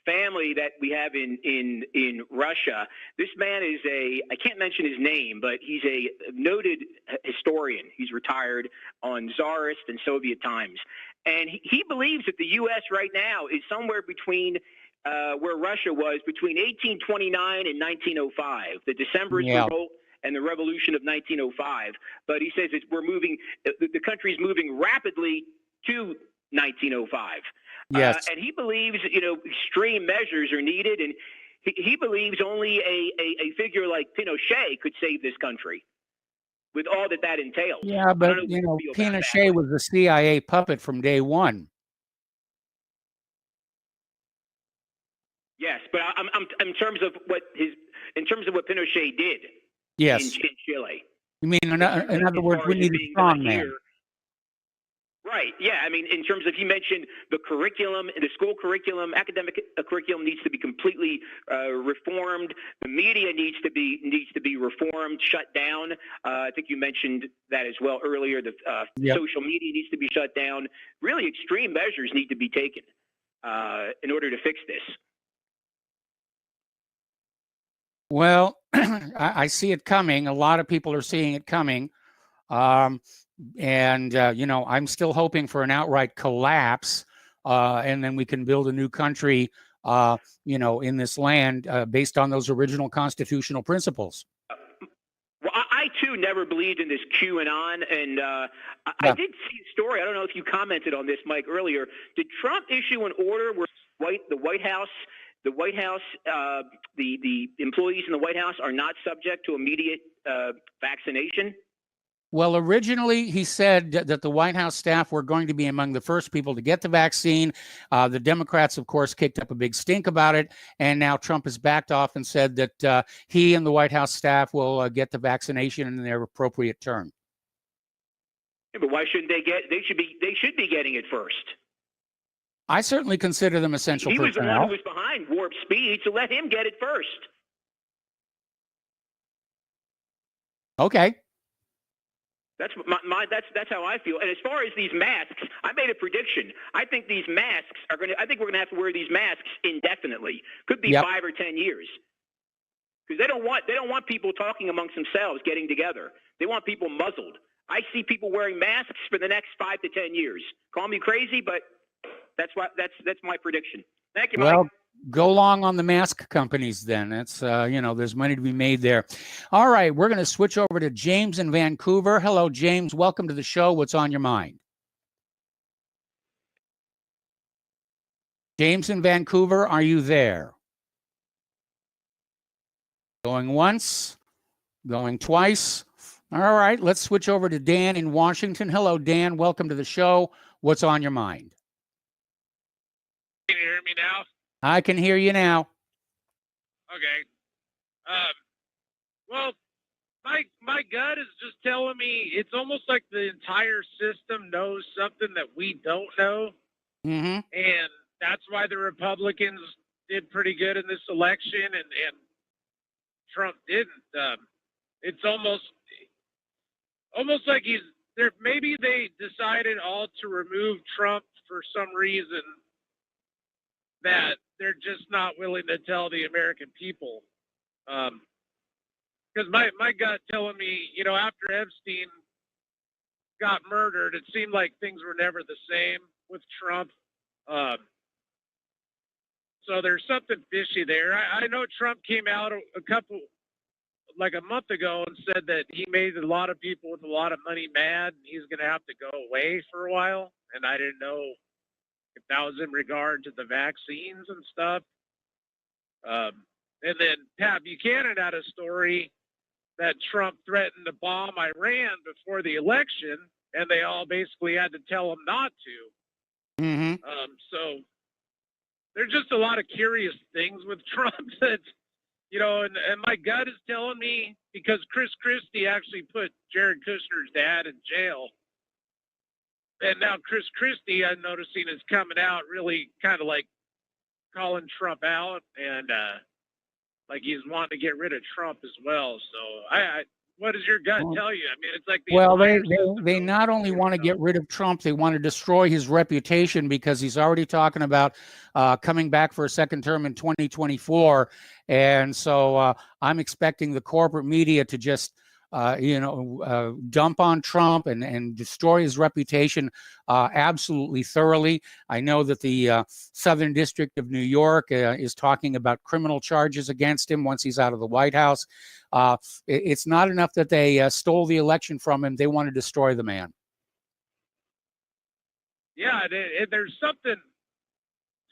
[SPEAKER 12] family that we have in Russia. This man is I can't mention his name, but he's a noted historian. He's retired on Tsarist and Soviet times. And he believes that the U.S. right now is somewhere between where Russia was between 1829 and 1905, the Decembrist revolt and the revolution of 1905. But he says the country's moving rapidly to 1905.
[SPEAKER 1] Yes.
[SPEAKER 12] And he believes, extreme measures are needed, and he believes only a figure like Pinochet could save this country with all that entails.
[SPEAKER 1] Yeah, but, Pinochet was a CIA puppet from day one.
[SPEAKER 12] Yes, but I'm in terms of what Pinochet did.
[SPEAKER 1] Yes.
[SPEAKER 12] In Chile.
[SPEAKER 1] You mean, in other words, we need a strong man.
[SPEAKER 12] Right. Yeah. I mean, in terms of, he mentioned the curriculum, the school curriculum, academic curriculum needs to be completely reformed. The media needs to be reformed, shut down. I think you mentioned that as well earlier. The social media needs to be shut down. Really, extreme measures need to be taken in order to fix this.
[SPEAKER 1] Well, I see it coming. A lot of people are seeing it coming. I'm still hoping for an outright collapse, and then we can build a new country, in this land based on those original constitutional principles.
[SPEAKER 12] Well, I too never believed in this QAnon, and I did see a story. I don't know if you commented on this, Mike, earlier. Did Trump issue an order where the White House, the employees in the White House are not subject to immediate vaccination?
[SPEAKER 1] Well, originally he said that the White House staff were going to be among the first people to get the vaccine. The Democrats, of course, kicked up a big stink about it. And now Trump has backed off and said that he and the White House staff will get the vaccination in their appropriate turn.
[SPEAKER 12] Yeah, but why shouldn't they get? They should be getting it first.
[SPEAKER 1] I certainly consider them essential personnel.
[SPEAKER 12] He was the one who was behind Warp Speed, so let him get it first.
[SPEAKER 1] Okay.
[SPEAKER 12] That's how I feel. And as far as these masks, I made a prediction. I think these masks I think we're gonna have to wear these masks indefinitely. Could be 5 or 10 years. Because they don't want people talking amongst themselves, getting together. They want people muzzled. I see people wearing masks for the next 5 to 10 years. Call me crazy, but that's my prediction. Thank you, Mike.
[SPEAKER 1] Well, go long on the mask companies then. It's, there's money to be made there. All right, we're going to switch over to James in Vancouver. Hello, James. Welcome to the show. What's on your mind? James in Vancouver, are you there? Going once, going twice. All right, let's switch over to Dan in Washington. Hello, Dan. Welcome to the show. What's on your mind?
[SPEAKER 13] Can you hear me now?
[SPEAKER 1] I can hear you now.
[SPEAKER 13] Okay. Well, my gut is just telling me it's almost like the entire system knows something that we don't know.
[SPEAKER 1] Mm-hmm.
[SPEAKER 13] And that's why the Republicans did pretty good in this election and Trump didn't. It's almost like he's there. Maybe they decided all to remove Trump for some reason that they're just not willing to tell the American people. Because my gut telling me, after Epstein got murdered, it seemed like things were never the same with Trump. So there's something fishy there. I know Trump came out a month ago and said that he made a lot of people with a lot of money mad and he's going to have to go away for a while. And I didn't know if that was in regard to the vaccines and stuff. And then Pat Buchanan had a story that Trump threatened to bomb Iran before the election, and they all basically had to tell him not to.
[SPEAKER 1] Mm-hmm.
[SPEAKER 13] So there's just a lot of curious things with Trump that, and my gut is telling me, because Chris Christie actually put Jared Kushner's dad in jail. And now Chris Christie, I'm noticing, is coming out really kind of like calling Trump out. And like he's wanting to get rid of Trump as well. So what does your gut tell you? I mean, it's like the
[SPEAKER 1] Well, they not only want to get rid of Trump, they want to destroy his reputation because he's already talking about coming back for a second term in 2024. And so I'm expecting the corporate media to just, dump on Trump and destroy his reputation absolutely thoroughly. I know that the Southern District of New York is talking about criminal charges against him once he's out of the White House. It's not enough that they stole the election from him. They want to destroy the man.
[SPEAKER 13] Yeah, there's something.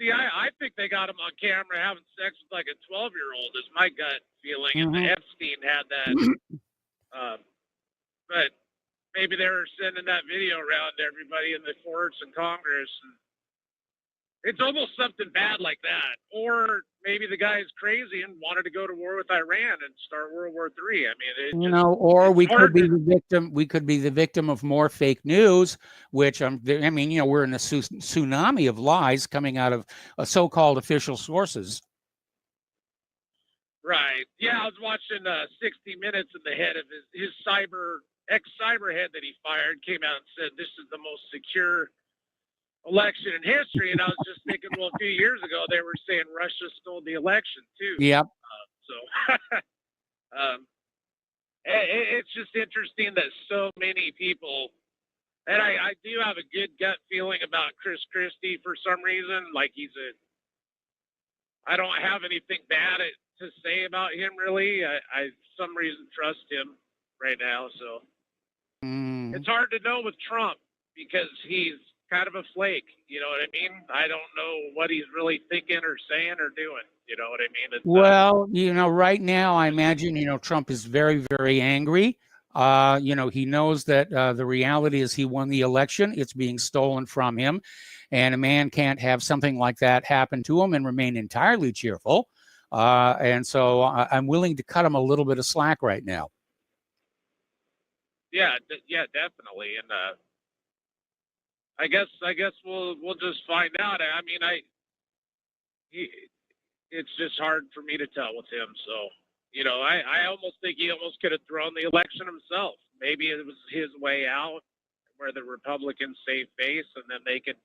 [SPEAKER 13] See, I think they got him on camera having sex with like a 12-year-old is my gut feeling. And Epstein had that. But maybe they were sending that video around to everybody in the courts and Congress. And it's almost something bad like that. Or maybe the guy is crazy and wanted to go to war with Iran and start World War III. I mean,
[SPEAKER 1] or we could be the victim. We could be the victim of more fake news, which we're in a tsunami of lies coming out of so-called official sources.
[SPEAKER 13] Right. Yeah, I was watching 60 Minutes, and the head of his ex-cyber head that he fired came out and said this is the most secure election in history. And I was just thinking, well, a few years ago they were saying Russia stole the election too.
[SPEAKER 1] Yep.
[SPEAKER 13] It's just interesting that so many people, and I do have a good gut feeling about Chris Christie for some reason. Like I don't have anything bad to say about him really. I for some reason trust him right now. So it's hard to know with Trump because he's kind of a flake. You know what I mean? I don't know what he's really thinking or saying or doing. You know what I mean?
[SPEAKER 1] Well, right now, I imagine, Trump is very, very angry. He knows that the reality is he won the election. It's being stolen from him. And a man can't have something like that happen to him and remain entirely cheerful. And so I'm willing to cut him a little bit of slack right now.
[SPEAKER 13] Yeah, definitely. And I guess we'll just find out. I mean, it's just hard for me to tell with him. So, I almost think he almost could have thrown the election himself. Maybe it was his way out where the Republicans save face and then they could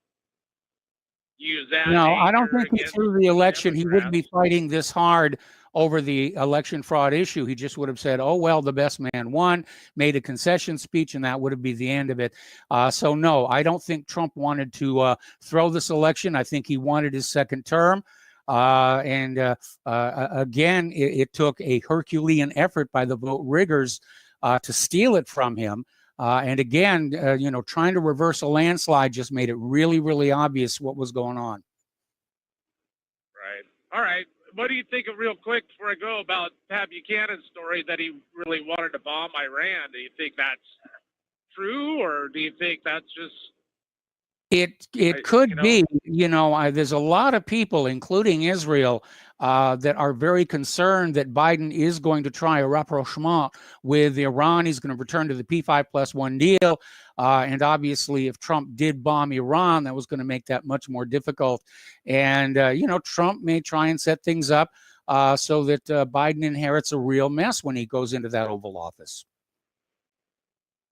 [SPEAKER 13] use that.
[SPEAKER 1] No, I don't think he threw the election. He wouldn't be fighting this hard over the election fraud issue. He just would have said, oh, well, the best man won, made a concession speech, and that would have been the end of it. So, no, I don't think Trump wanted to throw this election. I think he wanted his second term. Again, it took a Herculean effort by the vote riggers to steal it from him. And again, trying to reverse a landslide just made it really, really obvious what was going on.
[SPEAKER 13] Right. All right. What do you think of, real quick before I go, about Pat Buchanan's story that he really wanted to bomb Iran? Do you think that's true, or do you think that's just...
[SPEAKER 1] It could be, there's a lot of people, including Israel, that are very concerned that Biden is going to try a rapprochement with Iran. He's going to return to the P5+1 deal. And obviously, if Trump did bomb Iran, that was going to make that much more difficult. And, Trump may try and set things up so that Biden inherits a real mess when he goes into that Oval Office.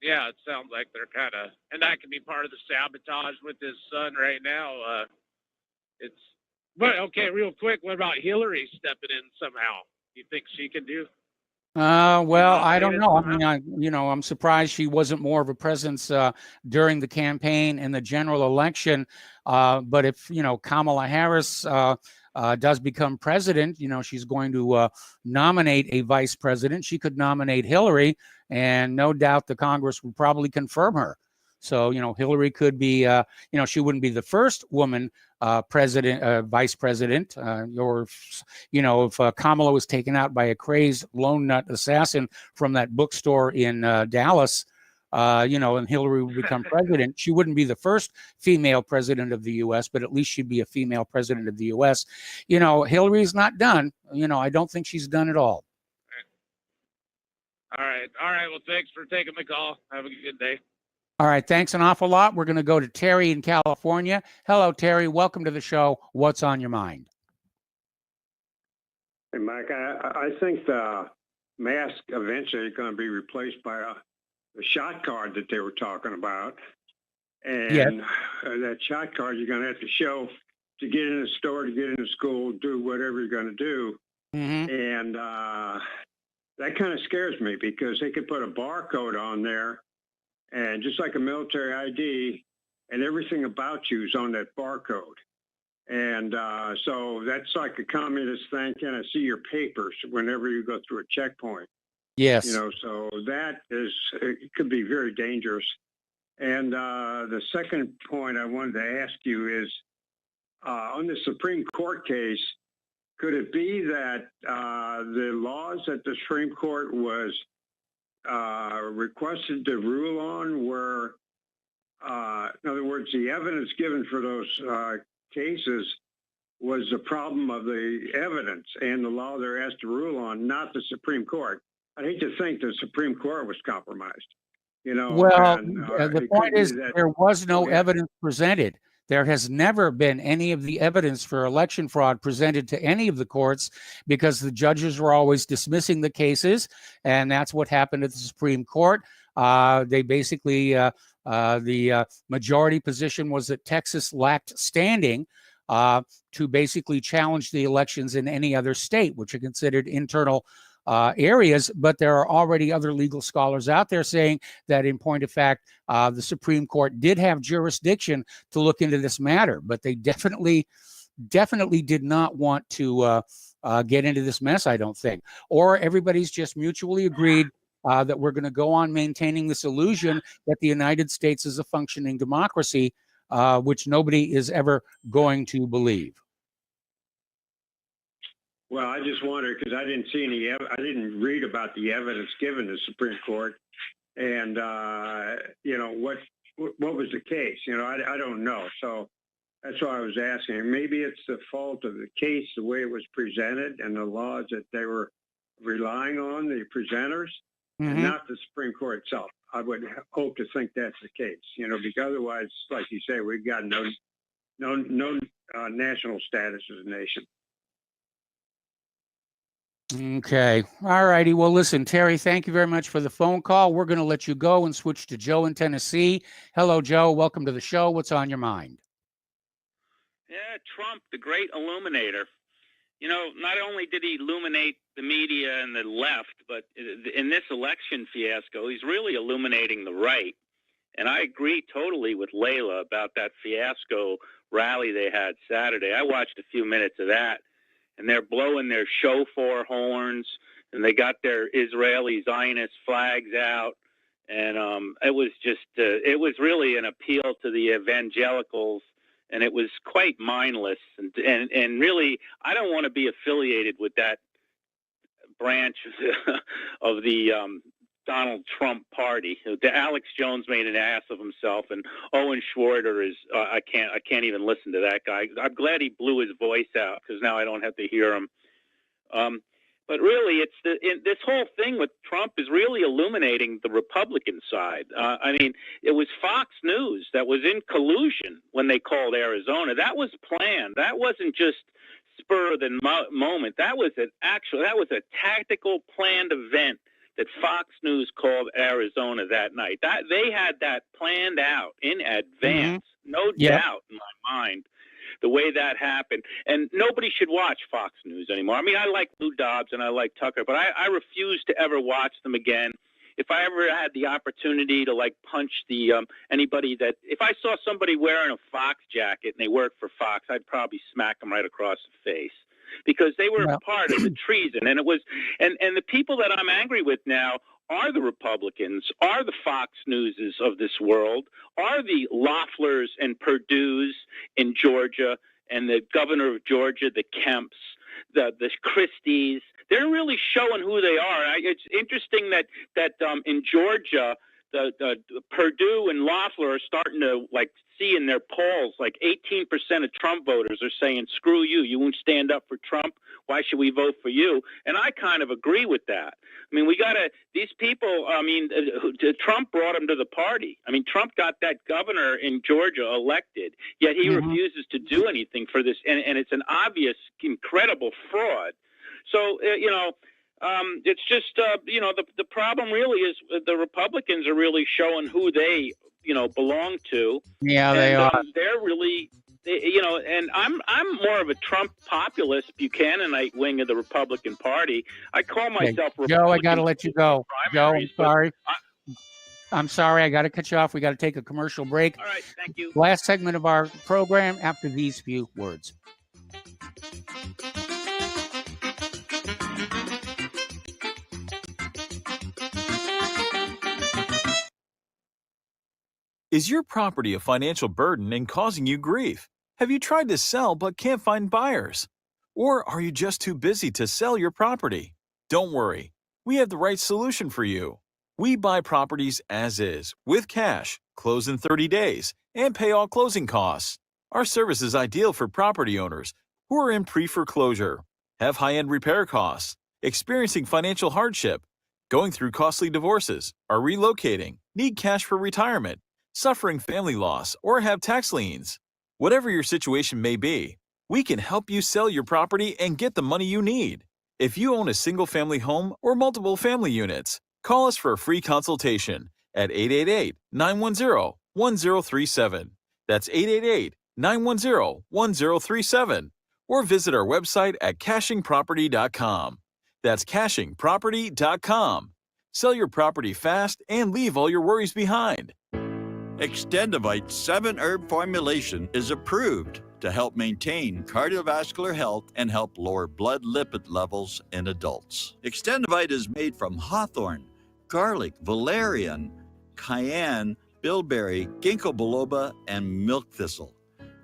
[SPEAKER 13] Yeah, it sounds like they're kind of, and that can be part of the sabotage with his son right now. But okay, real quick, what about Hillary stepping in somehow? Do you think she can do?
[SPEAKER 1] Well, I don't know. I mean, I'm surprised she wasn't more of a presence during the campaign and the general election. But if, Kamala Harris does become president, she's going to nominate a vice president. She could nominate Hillary, and no doubt the Congress would probably confirm her. So, Hillary could be, she wouldn't be the first woman vice president, or, if Kamala was taken out by a crazed lone nut assassin from that bookstore in Dallas, and Hillary would become president, she wouldn't be the first female president of the U.S., but at least she'd be a female president of the U.S. Hillary's not done. I don't think she's done at all.
[SPEAKER 13] All right. Well, thanks for taking the call. Have a good day.
[SPEAKER 1] All right. Thanks an awful lot. We're going to go to Terry in California. Hello, Terry. Welcome to the show. What's on your mind?
[SPEAKER 2] Hey, Mike, I think the mask eventually is going to be replaced by the shot card that they were talking about. And that shot card you're going to have to show to get in the store, to get into school, do whatever you're going to do. And that kind of scares me because they could put a barcode on there and just like a military ID, and everything about you is on that barcode. And so that's like a communist thing. Can I see your papers whenever you go through a checkpoint?
[SPEAKER 1] Yes.
[SPEAKER 2] You know, so that is, it could be very dangerous. And the second point I wanted to ask you is, on the Supreme Court case, could it be that the laws that the Supreme Court was requested to rule on were, in other words, the evidence given for those cases was the problem of the evidence and the law they're asked to rule on, not the Supreme Court? I hate to think the Supreme Court was compromised. You know,
[SPEAKER 1] Well,
[SPEAKER 2] and,
[SPEAKER 1] the point is there was no evidence presented. There has never been any of the evidence for election fraud presented to any of the courts because the judges were always dismissing the cases, and that's what happened at the Supreme Court. They basically, the majority position was that Texas lacked standing to basically challenge the elections in any other state, which are considered internal areas, but there are already other legal scholars out there saying that in point of fact, the Supreme Court did have jurisdiction to look into this matter, but they definitely did not want to get into this mess, I don't think. Or everybody's just mutually agreed that we're going to go on maintaining this illusion that the United States is a functioning democracy, which nobody is ever going to believe.
[SPEAKER 2] Well, I just wonder because I didn't see any. I didn't read about the evidence given to the Supreme Court, and you know what was the case. You know, I don't know. So that's why I was asking. Maybe it's the fault of the case, the way it was presented, and the laws that they were relying on, the presenters, and not the Supreme Court itself. I would hope to think that's the case. You know, because otherwise, like you say, we've got no national status as a nation.
[SPEAKER 1] Okay. All righty. Well, listen, Terry, thank you very much for the phone call. We're going to let you go and switch to Joe in Tennessee. Hello, Joe. Welcome to the show. What's on your mind?
[SPEAKER 14] Yeah, Trump, the great illuminator. You know, not only did he illuminate the media and the left, but in this election fiasco, he's really illuminating the right. And I agree totally with Layla about that fiasco rally they had Saturday. I watched a few minutes of that. And they're blowing their shofar horns, and they got their Israeli Zionist flags out. And it was just, it was really an appeal to the evangelicals, and it was quite mindless. And really, I don't want to be affiliated with that branch of the Donald Trump party. Alex Jones made an ass of himself, and Owen Schwarter is I can't even listen to that guy. I'm glad he blew his voice out because now I don't have to hear him. But really, it's this whole thing with Trump is really illuminating the Republican side. I mean, it was Fox News that was in collusion when they called Arizona. That was planned. That wasn't just spur of the moment. That was a tactical planned event that Fox News called Arizona that night. That they had that planned out in advance, no doubt in my mind, the way that happened. And nobody should watch Fox News anymore. I mean, I like Lou Dobbs and I like Tucker, but I refuse to ever watch them again. If I ever had the opportunity to like punch the anybody that, if I saw somebody wearing a Fox jacket and they worked for Fox, I'd probably smack them right across the face. Because they were part of the treason, and it was, and the people that I'm angry with now are the Republicans, are the Fox Newses of this world, are the Loefflers and Perdue's in Georgia, and the governor of Georgia, the Kemps, the Christies. They're really showing who they are. It's interesting that in Georgia, the Perdue and Loeffler are starting to like see in their polls, like 18% of Trump voters are saying, screw you, you won't stand up for Trump. Why should we vote for you? And I kind of agree with that. I mean, these people, I mean, Trump brought them to the party. I mean, Trump got that governor in Georgia elected, yet he refuses to do anything for this. And it's an obvious, incredible fraud. So, it's just, the problem really is the Republicans are really showing who they, belong to.
[SPEAKER 1] Yeah, they are.
[SPEAKER 14] They're really, and I'm more of a Trump populist, Buchananite wing of the Republican Party. I call myself
[SPEAKER 1] Okay. Joe, I got to
[SPEAKER 14] Republican
[SPEAKER 1] let you go. Joe, I'm
[SPEAKER 14] primaries, but
[SPEAKER 1] sorry. I'm sorry. I got to cut you off. We got to take a commercial break.
[SPEAKER 14] all right, thank you.
[SPEAKER 1] Last segment of our program after these few words.
[SPEAKER 3] Is your property a financial burden and causing you grief? Have you tried to sell but can't find buyers? Or are you just too busy to sell your property? Don't worry, we have the right solution for you. We buy properties as is, with cash, close in 30 days, and pay all closing costs. Our service is ideal for property owners who are in pre-foreclosure, have high-end repair costs, experiencing financial hardship, going through costly divorces, are relocating, need cash for retirement, suffering family loss, or have tax liens. Whatever your situation may be, we can help you sell your property and get the money you need. If you own a single-family home or multiple family units, call us for a free consultation at 888-910-1037. That's 888-910-1037. Or visit our website at cashingproperty.com. That's cashingproperty.com. Sell your property fast and leave all your worries behind.
[SPEAKER 7] Extendovite 7-herb formulation is approved to help maintain cardiovascular health and help lower blood lipid levels in adults. Extendovite is made from hawthorn, garlic, valerian, cayenne, bilberry, ginkgo biloba, and milk thistle.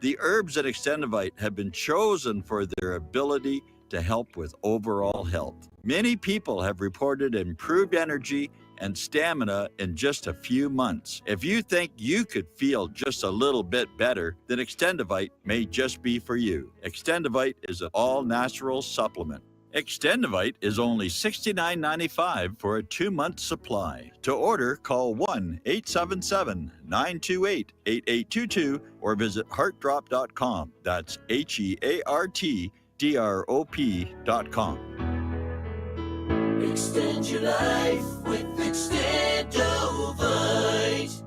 [SPEAKER 7] The herbs at Extendovite have been chosen for their ability to help with overall health. Many people have reported improved energy and stamina in just a few months. If you think you could feel just a little bit better, then Extendovite may just be for you. Extendovite is an all-natural supplement. Extendovite is only $69.95 for a 2-month supply. To order, call 1-877-928-8822 or visit heartdrop.com. That's HEARTDROP.com.
[SPEAKER 8] Extend your life with Extendovite.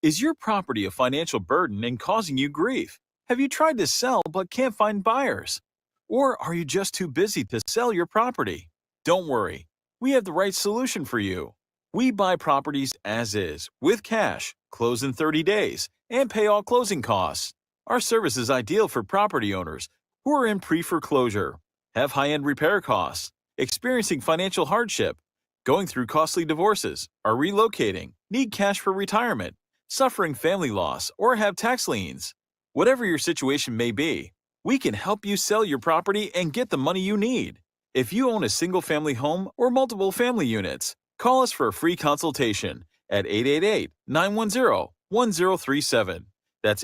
[SPEAKER 3] Is your property a financial burden and causing you grief? Have you tried to sell but can't find buyers? Or are you just too busy to sell your property? Don't worry, we have the right solution for you. We buy properties as is, with cash, close in 30 days, and pay all closing costs. Our service is ideal for property owners who are in pre-foreclosure, have high-end repair costs, experiencing financial hardship, going through costly divorces, are relocating, need cash for retirement, suffering family loss, or have tax liens. Whatever your situation may be, we can help you sell your property and get the money you need. If you own a single-family home or multiple family units, call us for a free consultation at 888-910-1037. That's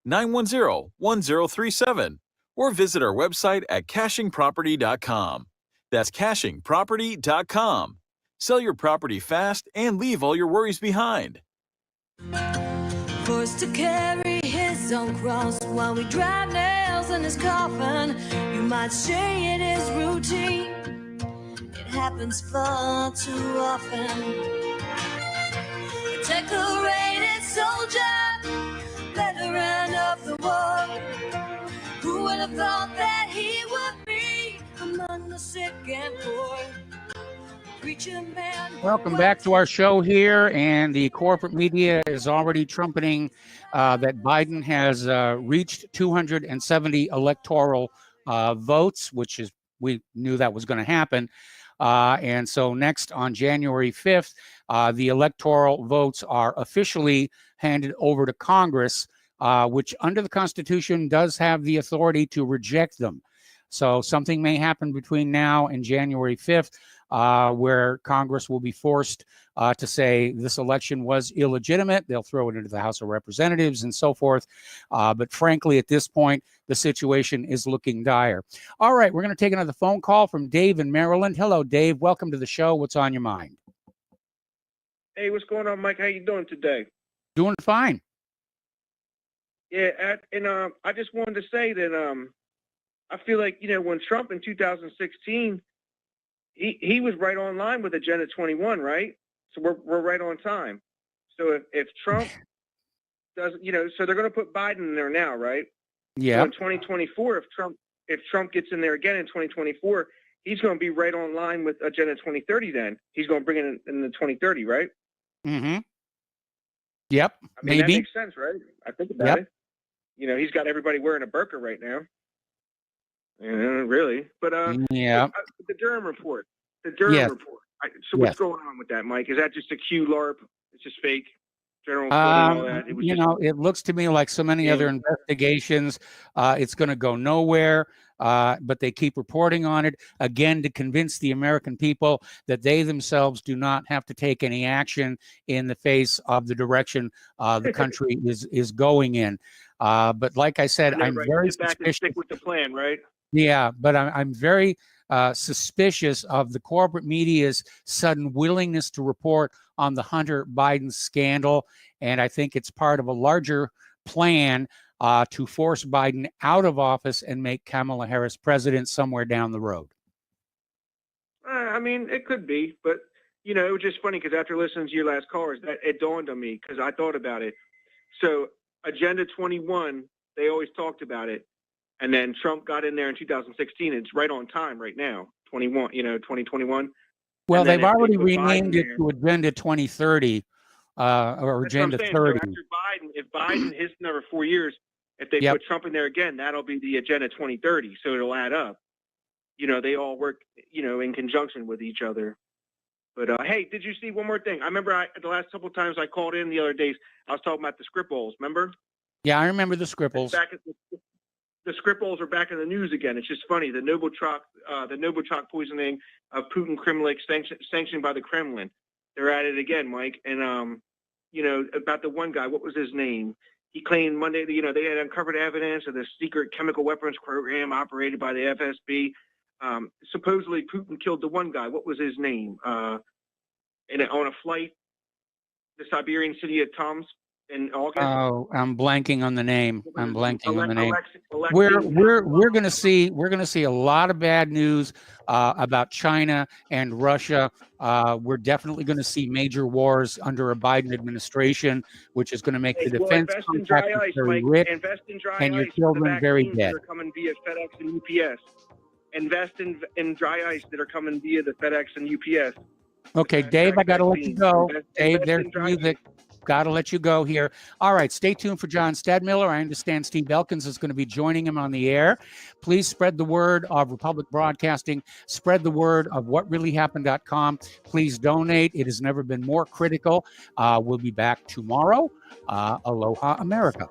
[SPEAKER 3] 888-910-1037. Or visit our website at cashingproperty.com. That's cashingproperty.com. Sell your property fast and leave all your worries behind.
[SPEAKER 15] Forced to carry his own cross while we drive nails in his coffin. You might say it is routine. It happens far too often. A decorated soldier, veteran of the war. Who would have thought that he would be among the sick and poor? Preacher man.
[SPEAKER 1] Welcome back to our show here, and the corporate media is already trumpeting that Biden has reached 270 electoral votes, which is, we knew that was going to happen. And so next on January 5th, the electoral votes are officially handed over to Congress, which under the Constitution does have the authority to reject them. So something may happen between now and January 5th, where Congress will be forced to say this election was illegitimate. They'll throw it into the House of Representatives and so forth. But frankly, at this point, the situation is looking dire. All right, we're going to take another phone call from Dave in Maryland. Hello, Dave. Welcome to the show. What's on your mind?
[SPEAKER 16] Hey, what's going on, Mike? How you doing today?
[SPEAKER 1] Doing fine.
[SPEAKER 16] Yeah, and I just wanted to say that I feel like, when Trump in 2016, he was right on line with Agenda 21, right? So we're right on time. So if Trump doesn't, so they're going to put Biden in there now, right?
[SPEAKER 1] Yeah.
[SPEAKER 16] So in 2024, if Trump gets in there again in 2024, he's going to be right on line with Agenda 2030. Then he's going to bring it in the 2030, right?
[SPEAKER 1] Mm-hmm. Yep.
[SPEAKER 16] I mean,
[SPEAKER 1] maybe.
[SPEAKER 16] that makes sense, right? I think about it. He's got everybody wearing a burqa right now. Really, but
[SPEAKER 1] yeah.
[SPEAKER 16] The Durham report. The Durham
[SPEAKER 1] Yes.
[SPEAKER 16] report. So what's going on with that, Mike? Is that just a Q LARP? It's just fake. General Flynn and all that. It was
[SPEAKER 1] it looks to me like so many other investigations. It's going to go nowhere, but they keep reporting on it again to convince the American people that they themselves do not have to take any action in the face of the direction the country is going in. But like I said, I'm very
[SPEAKER 16] sit back and stick with the plan, right?
[SPEAKER 1] Yeah, but I'm very suspicious of the corporate media's sudden willingness to report on the Hunter Biden scandal. And I think it's part of a larger plan to force Biden out of office and make Kamala Harris president somewhere down the road.
[SPEAKER 16] I mean, it could be, but, it was just funny because after listening to your last callers, it dawned on me because I thought about it. So Agenda 21, they always talked about it. And then Trump got in there in 2016. It's right on time right now, 2021.
[SPEAKER 1] Well, they've already renamed it to Agenda 2030 or Agenda 30.
[SPEAKER 16] So after Biden, if Biden hits another 4 years, if they put Trump in there again, that'll be the Agenda 2030. So it'll add up. They all work, in conjunction with each other. But hey, did you see one more thing? I remember the last couple of times I called in the other days, I was talking about the Skripals. Remember?
[SPEAKER 1] Yeah, I remember the Skripals.
[SPEAKER 16] The Skripals are back in the news again. It's just funny. The Novichok poisoning of Putin Kremlin sanctioned by the Kremlin. They're at it again, Mike. And about the one guy, what was his name? He claimed Monday, they had uncovered evidence of the secret chemical weapons program operated by the FSB. Supposedly Putin killed the one guy. What was his name? On a flight, the Siberian city of Tomsk. In August.
[SPEAKER 1] Oh, I'm blanking on the name. We're going to see a lot of bad news about China and Russia. We're definitely going to see major wars under a Biden administration, which is going to make the defense contractors very rich and your children very dead.
[SPEAKER 16] That are coming via FedEx and UPS. Invest in dry ice that are coming via the FedEx and UPS.
[SPEAKER 1] Okay, Dave, I got to let you go. Dave, there's music. Got to let you go here. All right, stay tuned for John Stadmiller. I understand Steve Elkins is going to be joining him on the air. Please spread the word of Republic Broadcasting. Spread the word of whatreallyhappened.com. Please donate. It has never been more critical. We'll be back tomorrow. Aloha, America.